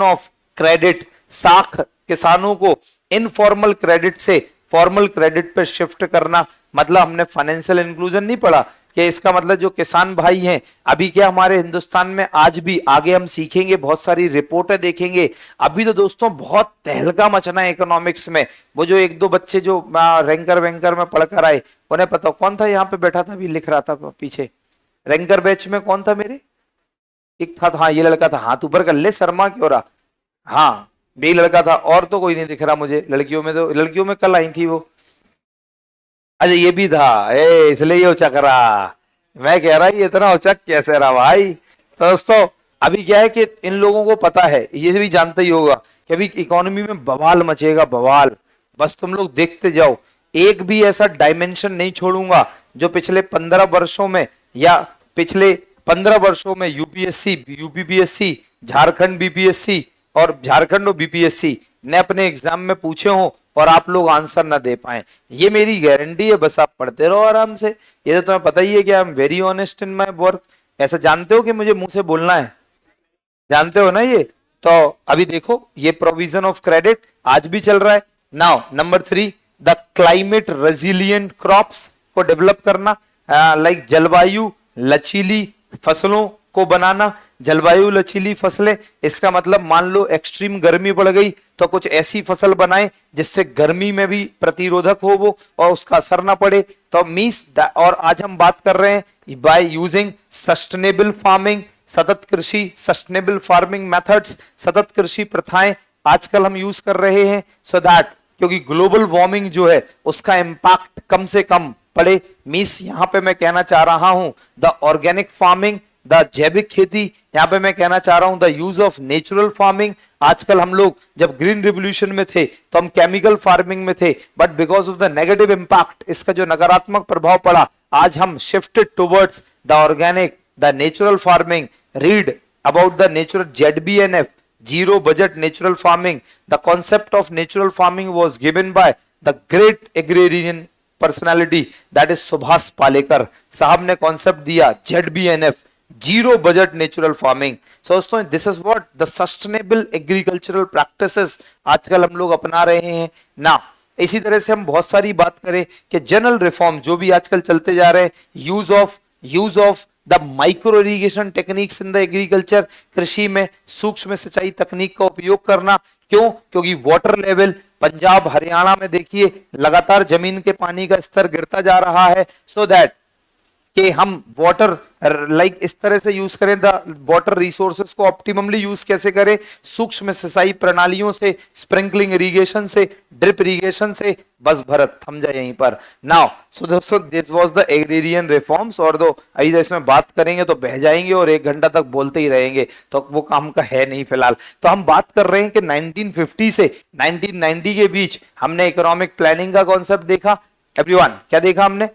Speaker 1: of credit, साख किसानों को इनफॉर्मल क्रेडिट से फॉर्मल क्रेडिट पे शिफ्ट करना, मतलब हमने फाइनेंशियल इंक्लूजन नहीं पढ़ा कि इसका मतलब जो किसान भाई हैं अभी क्या हमारे हिंदुस्तान में आज भी, आगे हम सीखेंगे, बहुत सारी रिपोर्टें देखेंगे। अभी तो दोस्तों बहुत तहलका मचना है इकोनॉमिक्स में। वो जो एक दो बच्चे जो रैंकर वैंकर में पढ़कर आए, उन्हें पता कौन था यहाँ पे बैठा था अभी लिख रहा था पीछे, रैंकर बैच में कौन था मेरे, एक था, हाँ ये लड़का था, हाथ ऊपर कर ले, शर्मा क्यों रहा, हाँ यही लड़का था, और तो कोई नहीं दिख रहा मुझे। लड़कियों में तो, लड़कियों में कल आई थी वो, अच्छा ये भी था, इसलिए ये उचक रहा। मैं कह रहा ये इतना उचक कैसे रहा भाई। तो दोस्तों अभी क्या है कि इन लोगों को पता है, ये भी जानते ही होगा कि अभी इकोनॉमी में बवाल मचेगा, बवाल, बस तुम लोग देखते जाओ। एक भी ऐसा डायमेंशन नहीं छोड़ूंगा जो पिछले 15 वर्षों में या पिछले 15 वर्षों में यूपीएससी, यूपीपीएससी, झारखंड बीपीएससी और झारखंड और बीपीएससी ने अपने एग्जाम में पूछे हो और आप लोग आंसर ना दे पाए। ये मेरी गारंटी है, बस आप पढ़ते रहो आराम से। ये तो तुम्हें पता ही है कि I am very honest in my work. ऐसा जानते हो कि मुझे मुंह से बोलना है, जानते हो ना ये। तो अभी देखो ये प्रोविजन ऑफ क्रेडिट आज भी चल रहा है। Now number 3, the climate resilient crops को डेवलप करना, लाइक जलवायु लचीली फसलों को बनाना। जलवायु लचीली फसलें, इसका मतलब मान लो एक्सट्रीम गर्मी पड़ गई तो कुछ ऐसी फसल बनाएं जिससे गर्मी में भी प्रतिरोधक हो वो और उसका असर ना पड़े। तो मींस, और आज हम बात कर रहे हैं बाय यूजिंग सस्टेनेबल फार्मिंग, सतत कृषि, सस्टेनेबल फार्मिंग मेथड्स, सतत कृषि प्रथाएं आजकल हम यूज कर रहे हैं सो दैट, क्योंकि ग्लोबल वार्मिंग जो है उसका इंपैक्ट कम से कम पड़े। मींस यहां पे मैं कहना चाह रहा हूं द ऑर्गेनिक फार्मिंग, द जैविक खेती, यहां पे मैं कहना चाह रहा हूं the use of natural farming. आजकल हम लोग जब ग्रीन रिवोल्यूशन में थे तो हम केमिकल फार्मिंग में थे, but because of the negative impact, इसका जो नकारात्मक प्रभाव पड़ा, आज हम shifted towards the organic, the natural farming. Read about the natural ZBNF, zero budget natural farming. The concept of natural farming was given by the great agrarian personality, that is Subhas Palekar साहब ने concept दिया ZBNF, zero budget natural farming. So दोस्तों this is what the sustainable agricultural practices आजकल हम लोग अपना रहे हैं ना। इसी तरह से हम बहुत सारी बात करें कि जनरल रिफॉर्म जो भी आजकल चलते जा रहे हैं, use of the micro irrigation techniques in the agriculture, कृषि में सूक्ष्म सिंचाई तकनीक का उपयोग करना। क्यों? क्योंकि वाटर लेवल पंजाब हरियाणा में देखिए लगातार जमीन के पानी का स्तर गिरता जा रहा है। सो दैट कि हम वाटर लाइक इस तरह से यूज करें, द वाटर रिसोर्सेस को ऑप्टिममली यूज कैसे करें, सूक्ष्म सिंचाई प्रणालियों से, स्प्रिंकलिंग इरिगेशन से, ड्रिप इरिगेशन से। बस भरत थम जाए यहीं पर। नाउ सो दोस्तों this was the agrarian reforms. और दो अभी इसमें बात करेंगे तो बह जाएंगे और 1 घंटा तक बोलते ही रहेंगे, तो वो काम का है नहीं फिलहाल। तो हम बात कर रहे हैं कि 1950 से 1990 के बीच हमने इकोनॉमिक प्लानिंग का कॉन्सेप्ट देखा। एवरीवन क्या देखा हमने?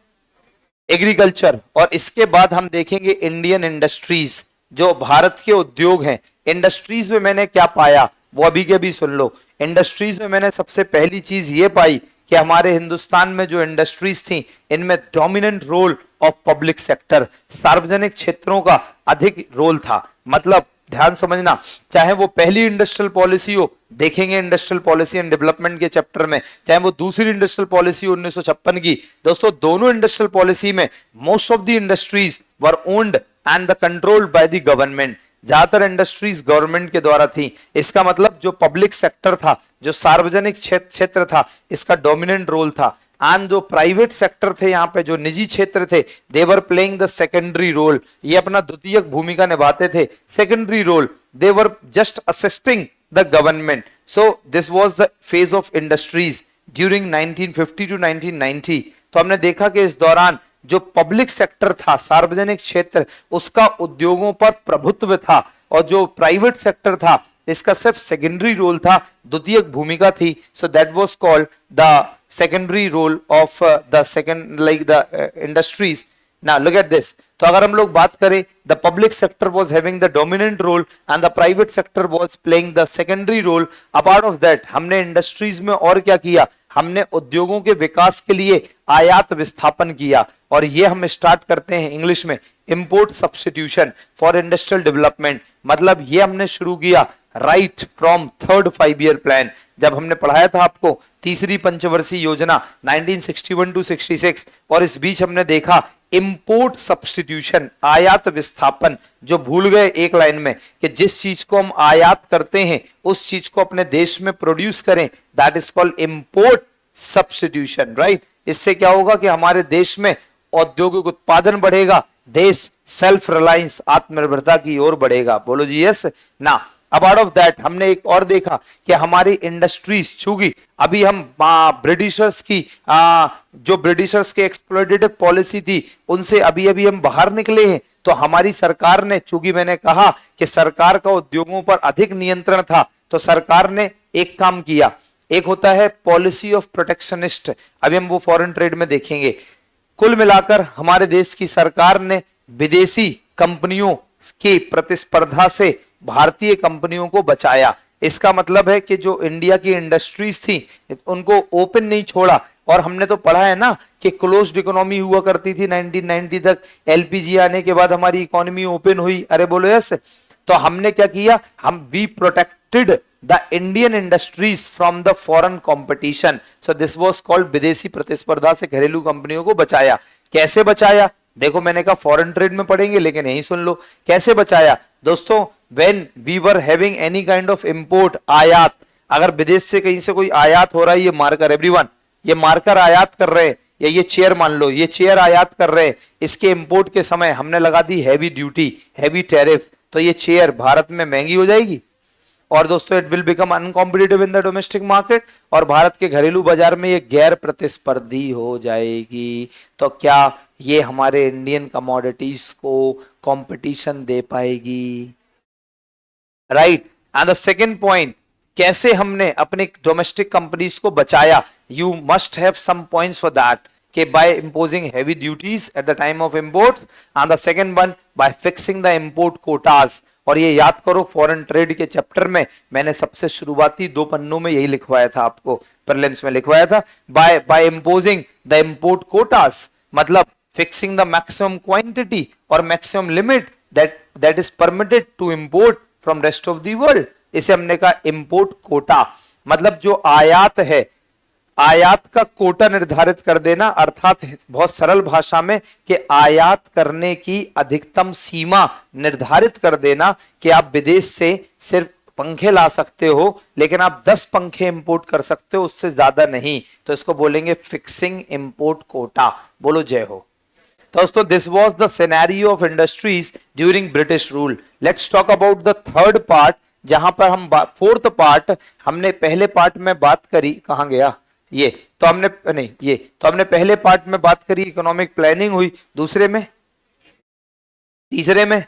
Speaker 1: एग्रीकल्चर। और इसके बाद हम देखेंगे इंडियन इंडस्ट्रीज, जो भारत के उद्योग हैं। इंडस्ट्रीज में मैंने क्या पाया वो अभी के भी सुन लो। इंडस्ट्रीज में मैंने सबसे पहली चीज ये पाई कि हमारे हिंदुस्तान में जो इंडस्ट्रीज थी इनमें dominant role of public sector, सार्वजनिक क्षेत्रों का अधिक रोल था। मतलब ध्यान समझना, चाहे वो पहली इंडस्ट्रियल पॉलिसी हो, देखेंगे इंडस्ट्रियल पॉलिसी एंड डेवलपमेंट के चैप्टर में, चाहे वो दूसरी इंडस्ट्रियल पॉलिसी 1956 की। दोस्तों दोनों इंडस्ट्रियल पॉलिसी में most of the industries were owned and the controlled by the government. ज्यादातर इंडस्ट्रीज गवर्नमेंट के द्वारा थी। इसका मतलब जो पब्लिक सेक्टर था, जो सार्वजनिक क्षेत्र था, इसका डोमिनेंट रोल था। एंड जो प्राइवेट सेक्टर थे, यहाँ पे जो निजी क्षेत्र थे, they were playing the secondary role, ये अपना द्वितीयक भूमिका निभाते थे। Secondary role, they were just assisting the government. So this was the phase of industries during 1950 to 1990। तो हमने देखा कि इस दौरान जो पब्लिक सेक्टर था, सार्वजनिक क्षेत्र, उसका उद्योगों पर प्रभुत्व था, और जो प्राइवेट सेक्टर था इसका सिर्फ सेकेंडरी रोल था, द्वितीयक भूमिका थी। So that was called the secondary role of the second like the industries. Now look at this. तो अगर हम लोग बात करें, the public sector was having the dominant role and the private sector was playing the secondary role. Apart of that, हमने industries में और क्या किया? हमने उद्योगों के विकास के लिए आयात विस्थापन किया, और ये हम स्टार्ट करते हैं इंग्लिश में import substitution for industrial development. मतलब ये हमने शुरू किया right from third 5 year plan. जब हमने पढ़ाया था आपको तीसरी पंचवर्षीय योजना 1961 टू 66, और इस बीच हमने देखा इंपोर्ट सब्स्टिट्यूशन, आयात विस्थापन, जो भूल गए एक लाइन में कि जिस चीज को हम आयात करते हैं उस चीज को अपने देश में प्रोड्यूस करें, that is called import substitution, right. इससे क्या होगा कि हमारे देश में औद्योगिक उत्पादन बढ़ेगा, देश सेल्फ रिलायंस, आत्मनिर्भरता की ओर बढ़ेगा। बोलो जी यस ना। अब आउट ऑफ दैट हमने एक और देखा कि हमारी इंडस्ट्रीज, चूंकि अभी हम ब्रिटिशर्स की जो ब्रिटिशर्स के एक्सप्लॉयटेटिव पॉलिसी थी उनसे अभी अभी हम बाहर निकले हैं, तो हमारी सरकार ने, चूंकि मैंने कहा कि सरकार का उद्योगों पर अधिक नियंत्रण था, तो सरकार ने एक काम किया, एक होता है पॉलिसी ऑफ प्रोटेक्शनिस्ट, अभी हम वो फॉरेन ट्रेड में देखेंगे। कुल मिलाकर हमारे देश की सरकार ने विदेशी कंपनियों की प्रतिस्पर्धा से भारतीय कंपनियों को बचाया। इसका मतलब है कि जो इंडिया की इंडस्ट्रीज थी उनको ओपन नहीं छोड़ा, और हमने तो पढ़ा है ना कि क्लोज्ड इकोनॉमी हुआ करती थी 1990 तक, एलपीजी आने के बाद हमारी इकोनॉमी ओपन हुई। अरे बोलो यस। तो हमने क्या किया, हम we protected the Indian industries from the foreign competition, so this was called, विदेशी प्रतिस्पर्धा से घरेलू कंपनियों को बचाया। कैसे बचाया, देखो मैंने कहा फॉरेन ट्रेड में पढ़ेंगे, लेकिन यही सुन लो कैसे बचाया। दोस्तों, when we were having any kind of import, आयात, अगर विदेश से कहीं से कोई आयात हो रहा है, ये मार्कर एवरीवन, ये मार्कर आयात कर रहे हैं, या ये चेयर मान लो, ये चेयर आयात कर रहे हैं, इसके इंपोर्ट के समय हमने लगा दी हैवी ड्यूटी, हैवी टैरिफ, तो ये चेयर भारत में महंगी हो जाएगी, और दोस्तों it will become uncompetitive in the domestic market, और भारत के घरेलू बाजार में ये गैर प्रतिस्पर्धी हो जाएगी। तो क्या ये हमारे इंडियन कमोडिटीज को कंपटीशन दे पाएगी, right. And the second point, कैसे हमने अपने डोमेस्टिक कंपनीज को बचाया, you must have some points for that, कि by imposing heavy duties at the time of imports, and the second one by fixing the import quotas. और ये याद करो, फॉरेन ट्रेड के चैप्टर में मैंने सबसे शुरुआती 2 पन्नों में यही लिखवाया था, आपको प्रीलिम्स में लिखवाया था, by imposing the import quotas, मतलब फिक्सिंग द मैक्सिमम क्वांटिटी और maximum limit that is permitted to import from rest of the world. इसे हमने कहा इंपोर्ट कोटा, मतलब जो आयात है, आयात का कोटा निर्धारित कर देना, अर्थात बहुत सरल भाषा में कि आयात करने की अधिकतम सीमा निर्धारित कर देना, कि आप विदेश से सिर्फ पंखे ला सकते हो, लेकिन आप 10 पंखे इंपोर्ट कर सकते हो, उससे ज्यादा नहीं। तो इसको बोलेंगे फिक्सिंग इंपोर्ट कोटा। बोलो जय हो। दोस्तों, this was the scenario of industries during British rule. Let's talk about the third part, जहां पर हम फोर्थ पार्ट, हमने पहले पार्ट में बात करी, कहां गया ये, तो हमने नहीं, ये तो हमने पहले पार्ट में बात करी, इकोनॉमिक प्लानिंग हुई, दूसरे में, तीसरे में,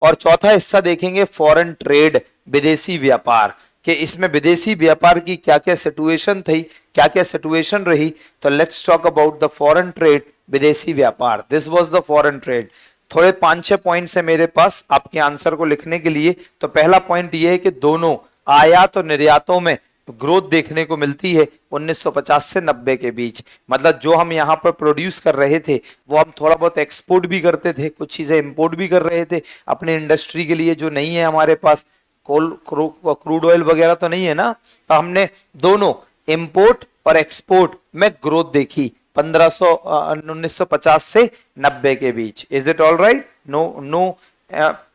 Speaker 1: और चौथा हिस्सा देखेंगे फॉरेन ट्रेड, विदेशी व्यापार, कि इसमें विदेशी व्यापार की क्या क्या सिचुएशन थी, क्या क्या सिचुएशन रही। तो let's talk about the foreign trade, विदेशी व्यापार। This was the foreign trade. थोड़े 5-6 पॉइंट्स है मेरे पास आपके आंसर को लिखने के लिए। तो पहला पॉइंट ये है कि दोनों आयात और निर्यातों में ग्रोथ देखने को मिलती है 1950 से 90 के बीच। मतलब जो हम यहाँ पर प्रोड्यूस कर रहे थे वो हम थोड़ा बहुत एक्सपोर्ट भी करते थे, कुछ चीजें इंपोर्ट भी कर रहे थे अपनी इंडस्ट्री के लिए, जो नहीं है हमारे पास, क्रूड ऑयल वगैरह तो नहीं है ना। तो हमने दोनों इंपोर्ट और एक्सपोर्ट में ग्रोथ देखी 1950 से 90 के बीच। Is it all right? No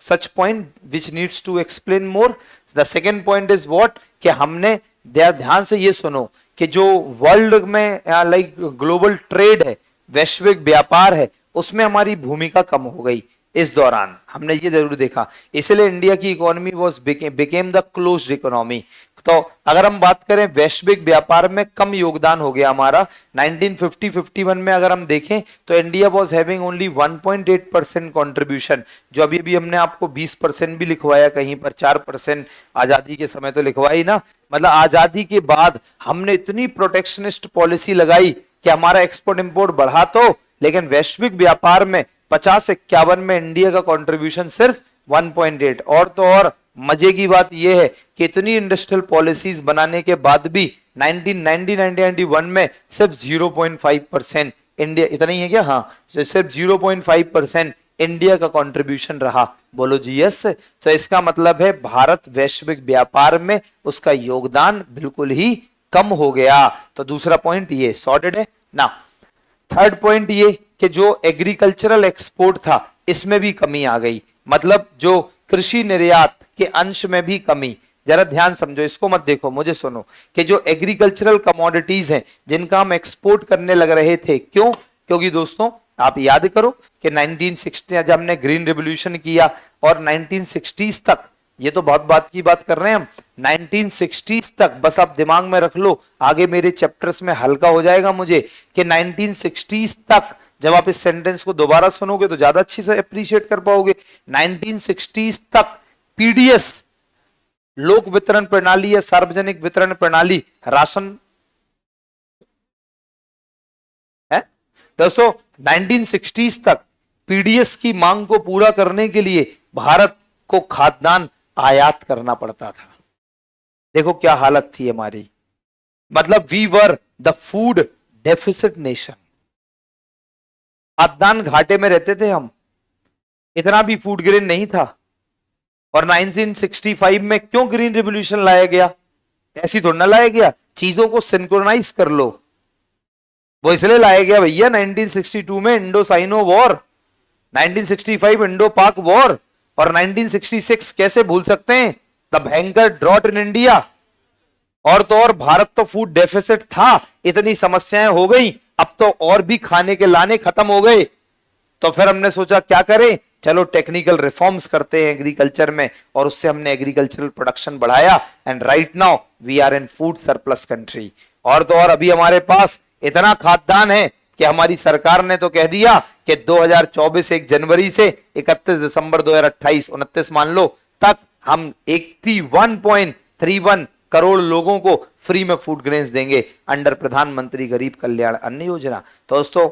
Speaker 1: such point which needs to explain more. The second point is what, कि हमने ध्यान से ये सुनो कि जो वर्ल्ड में लाइक ग्लोबल ट्रेड है, वैश्विक व्यापार है, उसमें हमारी भूमिका कम हो गई इस दौरान, हमने ये जरूर देखा। इसलिए इंडिया की economy was became the closed economy. तो अगर हम बात करें वैश्विक व्यापार में कम योगदान हो गया हमारा 1950-51 में। अगर हम देखें तो India was having only 1.8% contribution, जो अभी अभी हमने आपको 20% भी लिखवाया, कहीं पर 4% आजादी के समय तो लिखवाई ना। मतलब आजादी के बाद हमने इतनी प्रोटेक्शनिस्ट पॉलिसी लगाई कि हमारा एक्सपोर्ट इंपोर्ट बढ़ा तो, लेकिन वैश्विक व्यापार में 50-51 में इंडिया का कंट्रीब्यूशन सिर्फ 1.8। और तो और मजे की बात यह है कि इतनी इंडस्ट्रियल पॉलिसीज बनाने के बाद भी 1991 में सिर्फ 0.5% इंडिया, इतना ही है क्या? हाँ, सिर्फ 0.5% इंडिया का कंट्रीब्यूशन रहा? बोलो जी यस। तो इसका मतलब है भारत वैश्विक व्यापार में उसका योगदान बिल्कुल ही कम हो गया। तो दूसरा पॉइंट ये सॉर्टेड है ना। थर्ड पॉइंट ये कि जो एग्रीकल्चरल एक्सपोर्ट था इसमें भी कमी आ गई, मतलब जो कृषि निर्यात के अंश में भी कमी। जरा ध्यान समझो, इसको मत देखो, मुझे सुनो कि जो एग्रीकल्चरल कमोडिटीज हैं जिनका हम एक्सपोर्ट करने लग रहे थे, क्यों? क्योंकि दोस्तों आप याद करो कि 1960 जब हमने ग्रीन रिवॉल्यूशन किया और 1960s तक, ये तो बहुत बात की बात कर रहे हैं हम, 1960s तक, बस आप दिमाग में रख लो, आगे मेरे चैप्टर्स में हल्का हो जाएगा मुझे, कि 1960s तक, जब आप इस सेंटेंस को दोबारा सुनोगे तो ज्यादा अच्छी से अप्रिशिएट कर पाओगे। 1960s तक पीडीएस, लोक वितरण प्रणाली या सार्वजनिक वितरण प्रणाली, राशन है दोस्तों, 1960s तक पीडीएस की मांग को पूरा करने के लिए भारत को खाद्यान्न आयात करना पड़ता था। देखो क्या हालत थी हमारी, मतलब we were the food deficit nation. खाद्यान्न घाटे में रहते थे हम, इतना भी फूड ग्रेन नहीं था। और 1965 में क्यों ग्रीन रिवॉल्यूशन लाया गया? ऐसी थोड़ा ना लाया गया, चीजों को सिंक्रोनाइज कर लो, वो इसलिए लाया गया भैया 1962 में इंडो साइनो वॉर, 1965 इंडो पाक वॉर, और 1966 कैसे भूल सकते हैं, द भयंकर ड्रॉट इन इंडिया। और तो और भारत तो फूड डेफिसिट था, इतनी समस्याएं हो गई, अब तो और भी खाने के लाने खत्म हो गए। तो फिर हमने सोचा क्या करें, चलो टेक्निकल रिफॉर्म्स करते हैं एग्रीकल्चर में, और उससे हमने एग्रीकल्चरल प्रोडक्शन बढ़ाया, and right now we are in food surplus country. और तो और अभी हमारे पास इतना खाद्यान्न है कि हमारी सरकार ने तो कह दिया कि 2024 1 जनवरी से 31 दिसंबर 2028, 29 मान लो, तक हम 81.31 करोड़ लोगों को फ्री में फूड ग्रेन्स देंगे अंडर प्रधानमंत्री गरीब कल्याण अन्न योजना। तो दोस्तों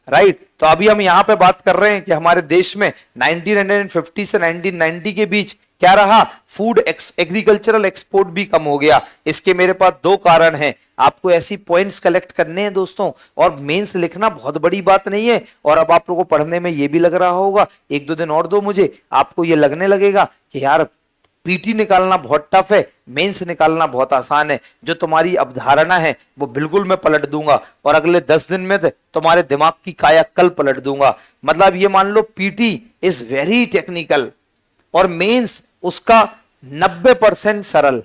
Speaker 1: राइट, तो अभी हम यहां पे बात कर रहे हैं कि हमारे देश में 1950 से 1990 के बीच क्या रहा, फूड एग्रीकल्चरल एक्सपोर्ट भी कम हो गया। इसके मेरे पास दो कारण हैं, आपको ऐसी पॉइंट्स कलेक्ट करने हैं दोस्तों, और मेंस लिखना बहुत बड़ी बात नहीं है। और अब आप लोगों को पढ़ने में ये भी लग रहा होगा, एक दो दिन और दो मुझे, आपको ये लगने लगेगा कि यार पीटी निकालना बहुत टफ है, मेंस निकालना बहुत आसान है। जो तुम्हारी अवधारणा है वो बिल्कुल मैं पलट दूंगा, और अगले 10 दिन में तुम्हारे दिमाग की काया कल पलट दूंगा। मतलब ये मान लो पीटी इज वेरी टेक्निकल और मेंस उसका 90% सरल।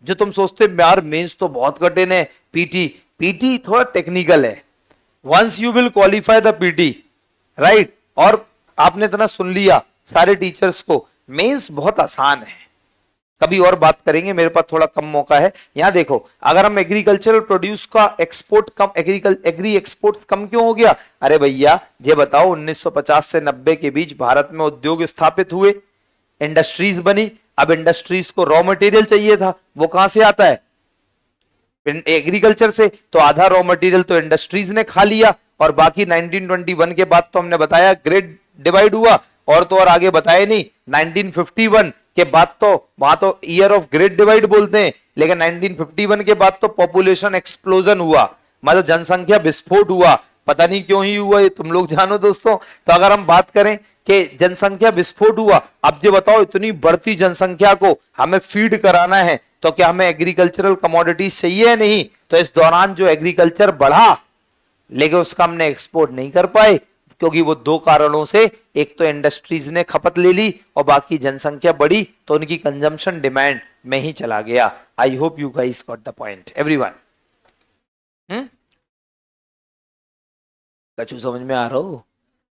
Speaker 1: जो तुम सोचते यार मेंस तो बहुत कठिन है, पीटी थोड़ा टेक्निकल है। Once you will qualify the PT, right, और आपने इतना सुन लिया सारे टीचर्स को, मेंस बहुत आसान है। कभी और बात करेंगे, मेरे पास थोड़ा कम मौका है। यहां देखो, अगर हम एग्रीकल्चरल प्रोड्यूस का एक्सपोर्ट कम, एग्री एक्सपोर्ट कम क्यों हो गया? अरे भैया ये बताओ, 1950 से 90 के बीच भारत में उद्योग स्थापित हुए, इंडस्ट्रीज बनी। अब इंडस्ट्रीज को रॉ मटेरियल चाहिए था, वो कहां से आता है? एग्रीकल्चर से। तो आधा रॉ मटेरियल तो इंडस्ट्रीज ने खा लिया, और बाकी 1921 के बाद तो हमने बताया ग्रेड डिवाइड हुआ, और तो और आगे बताया नहीं, 1951 के बाद तो वहां तो ईयर ऑफ ग्रेट डिवाइड बोलते हैं, लेकिन 1951 के बाद तो पॉपुलेशन एक्सप्लोजन हुआ, मतलब जनसंख्या विस्फोट हुआ। पता नहीं क्यों ही हुआ, ये तुम लोग जानो दोस्तों। तो अगर हम बात करें कि जनसंख्या विस्फोट हुआ, अब ये बताओ इतनी बढ़ती जनसंख्या को हमें फीड कराना है, तो क्या हमें एग्रीकल्चरल कमोडिटीज चाहिए या नहीं? तो इस दौरान जो एग्रीकल्चर बढ़ा, लेकिन उसका हमने एक्सपोर्ट नहीं कर पाए, क्योंकि वो दो कारणों से, एक तो इंडस्ट्रीज ने खपत ले ली, और बाकी जनसंख्या बढ़ी तो उनकी कंजम्पशन डिमांड में ही चला गया। I hope you guys got the point everyone. कछु समझ में आ रहा हो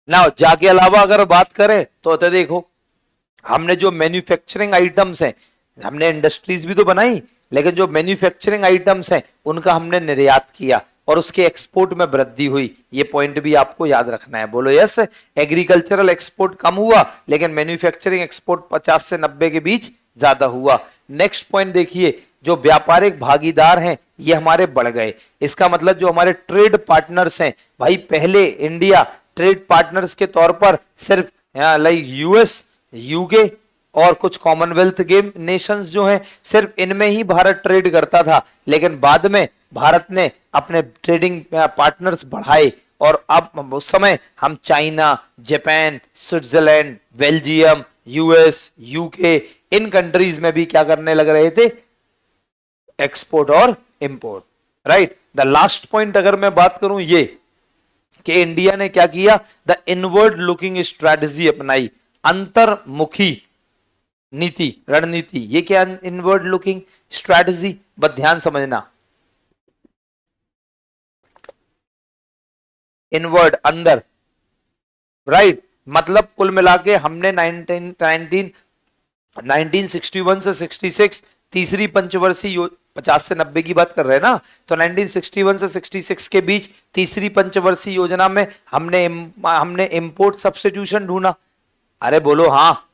Speaker 1: ना? जाके अलावा अगर बात करें तो देखो, हमने जो मैन्युफैक्चरिंग आइटम्स हैं, हमने इंडस्ट्रीज भी तो बनाई, लेकिन जो मैन्युफैक्चरिंग आइटम्स हैं उनका हमने निर्यात किया, और उसके एक्सपोर्ट में वृद्धि हुई। ये पॉइंट भी आपको याद रखना है, बोलो यस। एग्रीकल्चरल एक्सपोर्ट कम हुआ, लेकिन मैन्युफैक्चरिंग एक्सपोर्ट 50 से 90 के बीच ज्यादा हुआ। नेक्स्ट पॉइंट देखिए, जो व्यापारिक भागीदार हैं ये हमारे बढ़ गए। इसका मतलब जो हमारे ट्रेड पार्टनर्स हैं, भाई पहले इंडिया ट्रेड पार्टनर्स के तौर पर सिर्फ लाइक यूएस, यूके और कुछ कॉमनवेल्थ गेम नेशंस जो हैं, सिर्फ इनमें ही भारत ट्रेड करता था। लेकिन बाद में भारत ने अपने ट्रेडिंग पार्टनर्स बढ़ाए, और अब उस समय हम China, Japan, Switzerland, Belgium, US, UK, इन कंट्रीज में भी क्या करने लग रहे थे, एक्सपोर्ट और import. Right. The last point अगर मैं बात करूं ये कि इंडिया ने क्या किया, द इनवर्ड लुकिंग स्ट्रेटजी अपनाई, अंतर्मुखी नीति, रणनीति। ये क्या इनवर्ड लुकिंग स्ट्रेटजी, बस ध्यान समझना, इनवर्ड अंदर, राइट। मतलब कुल मिला के हमने 1961 से 66 तीसरी पंचवर्षीय 50 से 90 की बात कर रहे हैं ना, तो 1961 से 66 के बीच तीसरी पंचवर्षीय योजना में हमने इंपोर्ट सब्स्टिट्यूशन ढूंढा। अरे बोलो हाँ।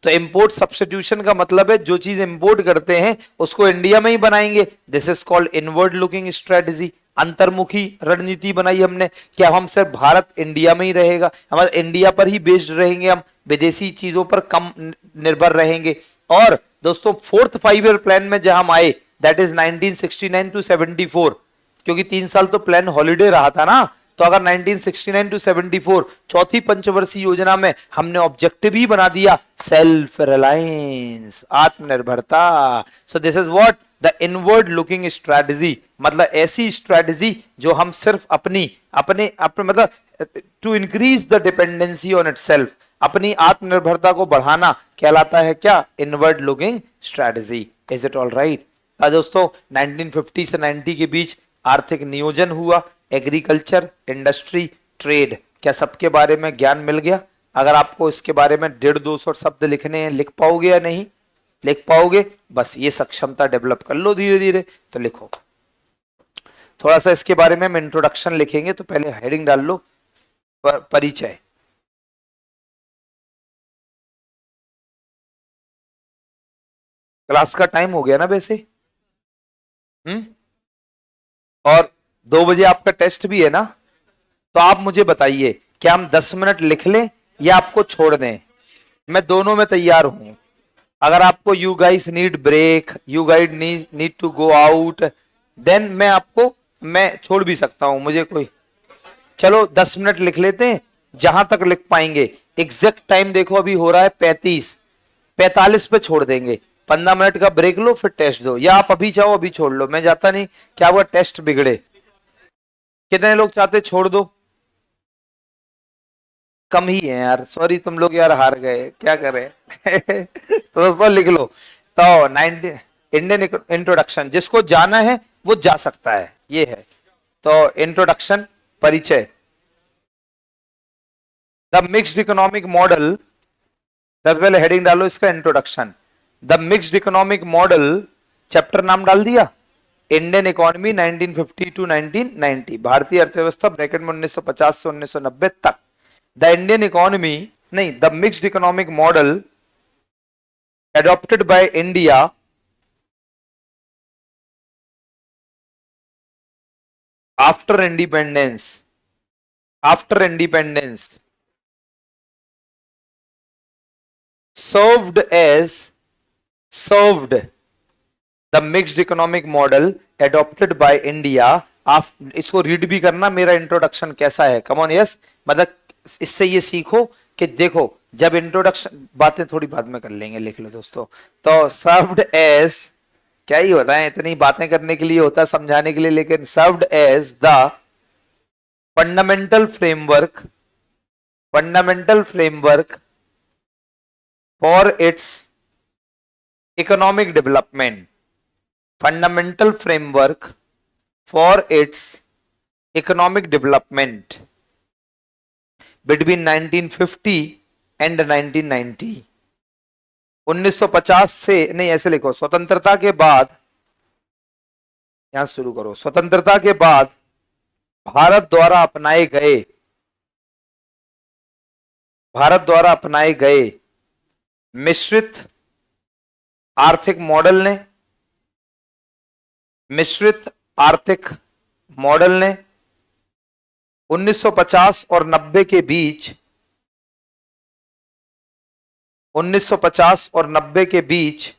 Speaker 1: तो इंपोर्ट सब्स्टिट्यूशन का मतलब है जो चीज इंपोर्ट करते हैं उसको इंडिया में ही बनाएंगे। This is called inward looking strategy, अंतर्मुखी रणनीति बनाई हमने कि अब हम सिर्फ भारत इंडिया में ही रहेगा, हमारे इंडिया पर ही बेस्ड रहेंगे, हम विदेशी चीजों पर कम निर्भर रहेंगे। और दोस्तों 4th 5 ईयर प्लान में जहां हम आए, दैट इज 1969 टू 74, क्योंकि 3 साल तो प्लान हॉलिडे रहा था ना, तो अगर 1969 टू 74 चौथी पंचवर्षीय योजना में हमने ऑब्जेक्टिव ही बना दिया सेल्फ रिलायंस, आत्मनिर्भरता। So this is what the inward looking strategy, मतलब ऐसी स्ट्रेटजी जो हम सिर्फ अपने मतलब to increase the dependency on itself, अपनी आत्मनिर्भरता को बढ़ाना कहलाता है क्या, inward looking strategy. Is it all right. दोस्तों 1950 से 90 के बीच आर्थिक नियोजन हुआ, एग्रीकल्चर, इंडस्ट्री, ट्रेड, क्या सबके बारे में ज्ञान मिल गया? अगर आपको इसके बारे में 150-200 शब्द लिखने हैं, लिख पाओगे या नहीं लिख पाओगे? बस ये सक्षमता डेवलप कर लो धीरे धीरे, तो लिखो। थोड़ा सा इसके बारे में हम इंट्रोडक्शन लिखेंगे, तो पहले हेडिंग डाल लो, परिचय। क्लास का टाइम हो गया ना वैसे। और 2 बजे आपका टेस्ट भी है ना, तो आप मुझे बताइए क्या हम 10 मिनट लिख लें या आपको छोड़ दें? मैं दोनों में तैयार हूं। अगर आपको you guys need break, you guys need to go out, then मैं छोड़ भी सकता हूं, मुझे कोई। चलो 10 मिनट लिख लेते हैं, जहां तक लिख पाएंगे। एग्जैक्ट टाइम देखो अभी हो रहा है 45 पे छोड़ देंगे। 15 मिनट का ब्रेक लो, फिर टेस्ट दो, या आप अभी चाहो अभी छोड़ लो, मैं जाता नहीं, क्या हुआ टेस्ट बिगड़े। कितने लोग चाहते छोड़ दो? कम ही है यार, सॉरी तुम लोग यार हार गए, क्या करें। तो दोस्तों लिख लो। तो 90 इंडियन इंट्रोडक्शन, जिसको जाना है वो जा सकता है, ये है। तो इंट्रोडक्शन, परिचय। द मिक्स्ड इकोनॉमिक मॉडल, सबसे पहले हेडिंग डालो इसका, introduction. The mixed economic model, chapter नाम डाल दिया, इंडियन इकोनॉमी 1950 टू 1990, भारतीय अर्थव्यवस्था ब्रैकेट में 1950 से 1990 तक। द इंडियन इकोनॉमी नहीं, the mixed economic model adopted by India after independence served the mixed economic model adopted by India। आप इसको रीड भी करना, मेरा इंट्रोडक्शन कैसा है, कम ऑन यस। मतलब इससे ये सीखो कि देखो, जब इंट्रोडक्शन, बातें थोड़ी बाद में कर लेंगे, लिख लो दोस्तों। तो सर्व्ड एज, क्या ही होता है, इतनी बातें करने के लिए होता है, समझाने के लिए, लेकिन served as the fundamental framework for its economic development, fundamental framework for its economic development between 1950 and 1990। 1950 से, नहीं ऐसे लिखो, स्वतंत्रता के बाद, यहां शुरू करो, स्वतंत्रता के बाद भारत द्वारा अपनाए गए मिश्रित आर्थिक मॉडल ने 1950 और 90 के बीच 1950 और 90 के बीच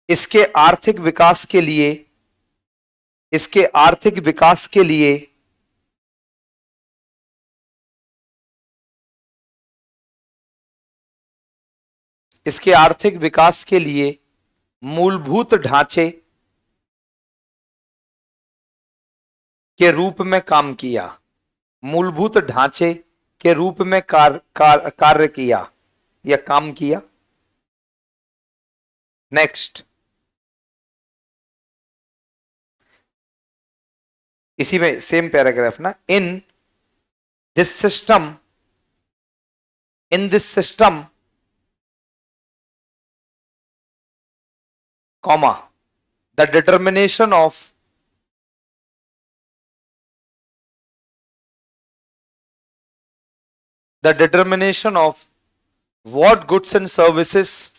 Speaker 1: इसके आर्थिक विकास के लिए इसके आर्थिक विकास के लिए मूलभूत ढांचे के रूप में काम किया, मूलभूत ढांचे के रूप में कार्य किया या काम किया। नेक्स्ट, इसी में सेम पैराग्राफ ना, in this system comma the determination of what goods and services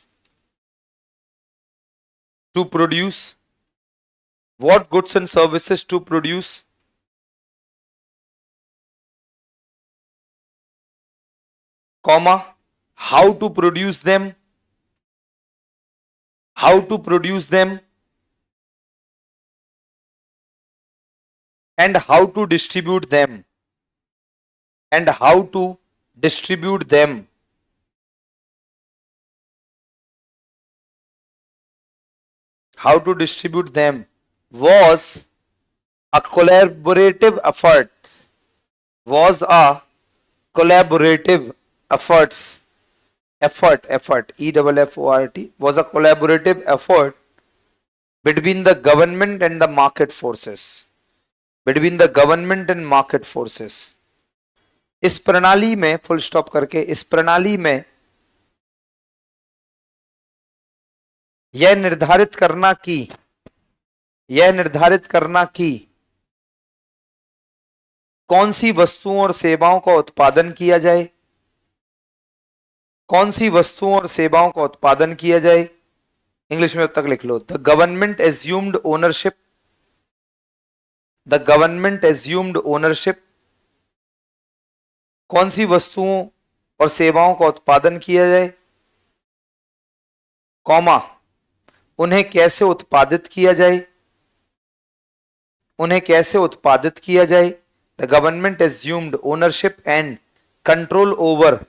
Speaker 1: to produce, what goods and services to produce, comma how to produce them, how to produce them, and how to distribute them, and how to distribute them, how to distribute them was a collaborative effort, was a collaborative efforts, effort, EFFORT, was a collaborative effort between the government and the market forces, between the government and market forces. इस प्रणाली में, full stop करके, इस प्रणाली में यह निर्धारित करना कि कौन सी वस्तुओं और सेवाओं का उत्पादन किया जाए, कौन सी वस्तुओं और सेवाओं का उत्पादन किया जाए। इंग्लिश में अब तक लिख लो, the government assumed ownership, the government assumed ownership, कौन सी वस्तुओं और सेवाओं का उत्पादन किया जाए, कॉमा उन्हें कैसे उत्पादित किया जाए, उन्हें कैसे उत्पादित किया जाए। The government assumed ownership and control over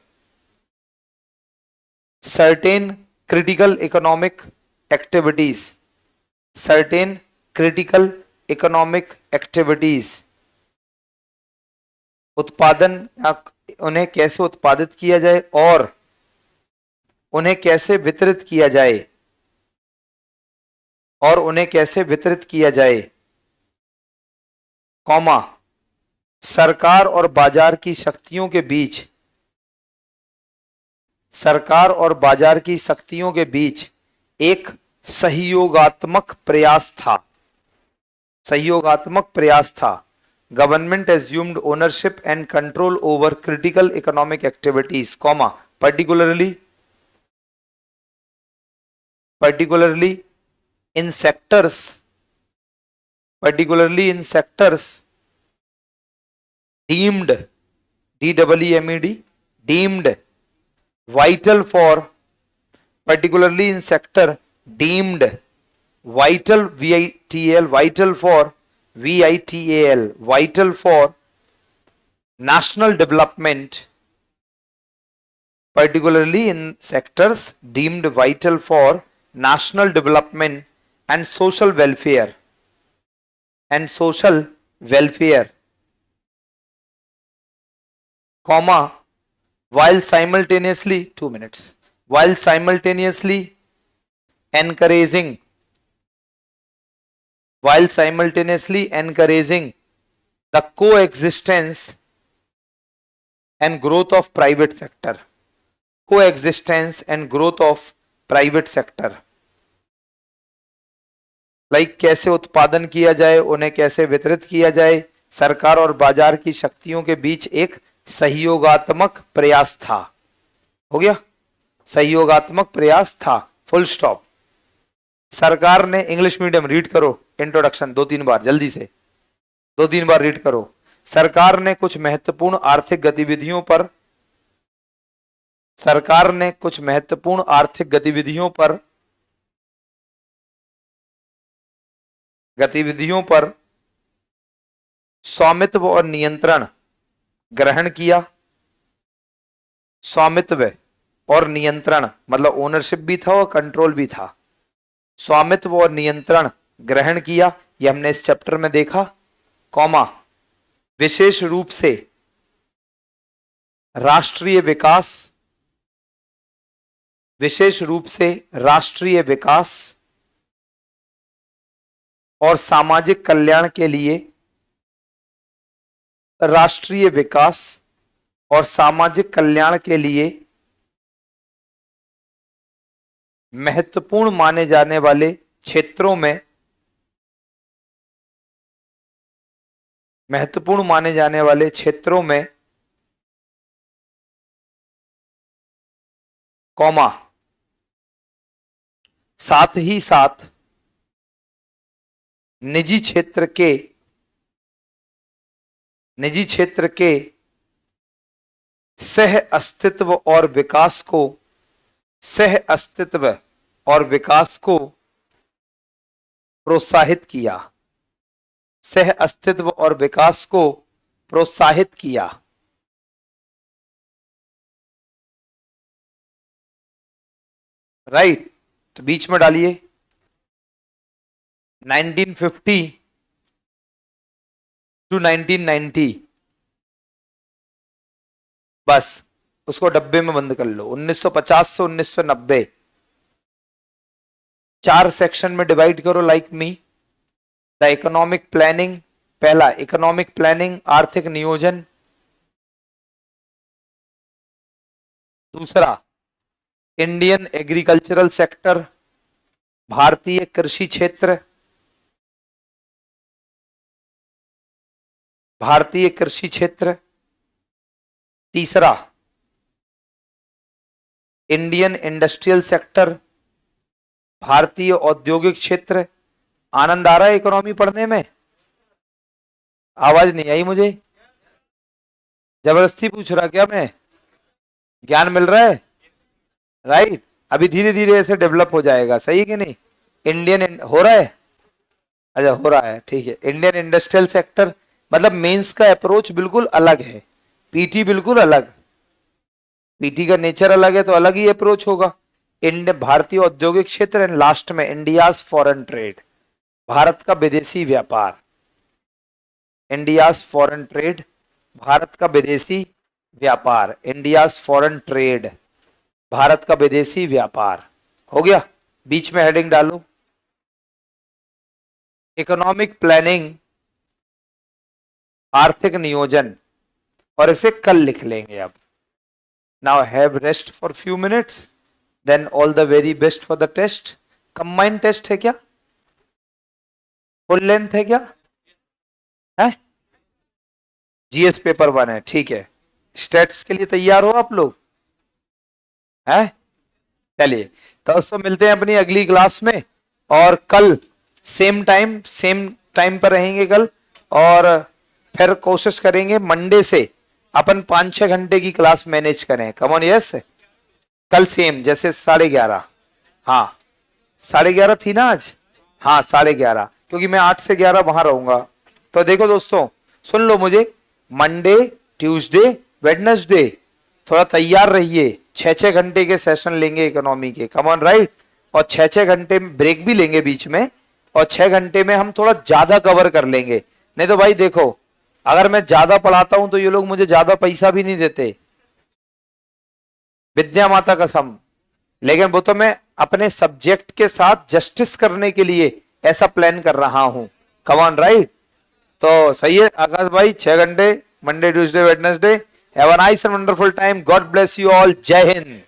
Speaker 1: certain critical economic activities, certain critical economic activities, उत्पादन, उन्हें कैसे उत्पादित किया जाए और उन्हें कैसे वितरित किया जाए, और उन्हें कैसे वितरित किया जाए, कॉमा सरकार और बाजार की शक्तियों के बीच, सरकार और बाजार की शक्तियों के बीच एक सहयोगात्मक प्रयास था, सहयोगात्मक प्रयास था। Government assumed ownership and control over critical economic activities, comma particularly in sectors deemed, DEEMED, deemed vital for, particularly in sector deemed vital, VITAL, vital for, VITAL, vital for national development, particularly in sectors deemed vital for national development and social welfare, comma while simultaneously, 2 minutes, while simultaneously encouraging the coexistence and growth of private sector, coexistence and growth of private sector, like कैसे उत्पादन किया जाए, उन्हें कैसे वितरित किया जाए, सरकार और बाजार की शक्तियों के बीच एक सहयोगात्मक प्रयास था। हो गया, सहयोगात्मक प्रयास था, फुल स्टॉप। सरकार ने, इंग्लिश मीडियम रीड करो इंट्रोडक्शन 2-3 बार, जल्दी से 2-3 बार रीड करो। सरकार ने कुछ महत्वपूर्ण आर्थिक गतिविधियों पर स्वामित्व और नियंत्रण ग्रहण किया, स्वामित्व और नियंत्रण, मतलब ओनरशिप भी था और कंट्रोल भी था। स्वामित्व और नियंत्रण ग्रहण किया, ये हमने इस चैप्टर में देखा। कॉमा, विशेष रूप से राष्ट्रीय विकास, विशेष रूप से राष्ट्रीय विकास और सामाजिक कल्याण के लिए, राष्ट्रीय विकास और सामाजिक कल्याण के लिए महत्वपूर्ण माने जाने वाले क्षेत्रों में, महत्वपूर्ण माने जाने वाले क्षेत्रों में, कॉमा, साथ ही साथ निजी क्षेत्र के सह अस्तित्व और विकास को, सह अस्तित्व और विकास को प्रोत्साहित किया, सह अस्तित्व और विकास को प्रोत्साहित किया। राइट, तो बीच में डालिए 1950 टू 1990, बस उसको डब्बे में बंद कर लो। 1950 से 1990 4 सेक्शन में डिवाइड करो like me. The economic planning, पहला इकोनॉमिक प्लानिंग आर्थिक नियोजन, दूसरा इंडियन एग्रीकल्चरल सेक्टर भारतीय कृषि क्षेत्र, भारतीय कृषि क्षेत्र, तीसरा इंडियन इंडस्ट्रियल सेक्टर भारतीय औद्योगिक क्षेत्र। आनंद आ रहा है इकोनॉमी पढ़ने में? आवाज नहीं आई मुझे, जबरदस्ती पूछ रहा क्या मैं? ज्ञान मिल रहा है? राइट, अभी धीरे धीरे ऐसे डेवलप हो जाएगा, सही है कि नहीं? इंडियन हो रहा है, अच्छा हो रहा है, ठीक है। इंडियन इंडस्ट्रियल सेक्टर मतलब मेंस का अप्रोच बिल्कुल अलग है, पीटी बिल्कुल अलग, पीटी का नेचर अलग है तो अलग ही अप्रोच होगा। इंडियन भारतीय औद्योगिक क्षेत्र एंड लास्ट में इंडियाज फॉरेन ट्रेड, भारत का विदेशी व्यापार, इंडियाज फॉरेन ट्रेड भारत का विदेशी व्यापार, इंडियाज फॉरेन ट्रेड भारत का विदेशी व्यापार। हो गया, बीच में हेडिंग डालो इकोनॉमिक प्लानिंग आर्थिक नियोजन, और इसे कल लिख लेंगे। अब now have rest for few minutes, then all the very best for the test. Combined test है क्या? फुल लेंथ है क्या? है जीएस पेपर 1 है, ठीक है। स्टेट्स के लिए तैयार हो आप लोग? है, चलिए तो दोस्तों मिलते हैं अपनी अगली क्लास में, और कल सेम टाइम पर रहेंगे कल, और फिर कोशिश करेंगे मंडे से अपन 5-6 घंटे की क्लास मैनेज करें। कम ऑन, यस, कल सेम जैसे 11:30, हाँ 11:30 थी ना आज, हाँ 11:30, क्योंकि मैं 8 से 11 वहां रहूंगा। तो देखो दोस्तों, सुन लो मुझे, मंडे ट्यूसडे वेडनेसडे थोड़ा तैयार रहिए, 6-6 घंटे के सेशन लेंगे इकोनॉमी के, कम ऑन राइट, और 6-6 घंटे ब्रेक भी लेंगे बीच में, और 6 घंटे में हम थोड़ा ज्यादा कवर कर लेंगे। नहीं तो भाई देखो, अगर मैं ज्यादा पढ़ाता हूं तो ये लोग मुझे ज्यादा पैसा भी नहीं देते, विद्या माता कसम, लेकिन वो तो मैं अपने सब्जेक्ट के साथ जस्टिस करने के लिए ऐसा प्लान कर रहा हूं। कम ऑन राइट, तो सही है आकाश भाई, 6 घंटे Monday Tuesday Wednesday. Have a nice and wonderful time, God bless you all, जय हिंद।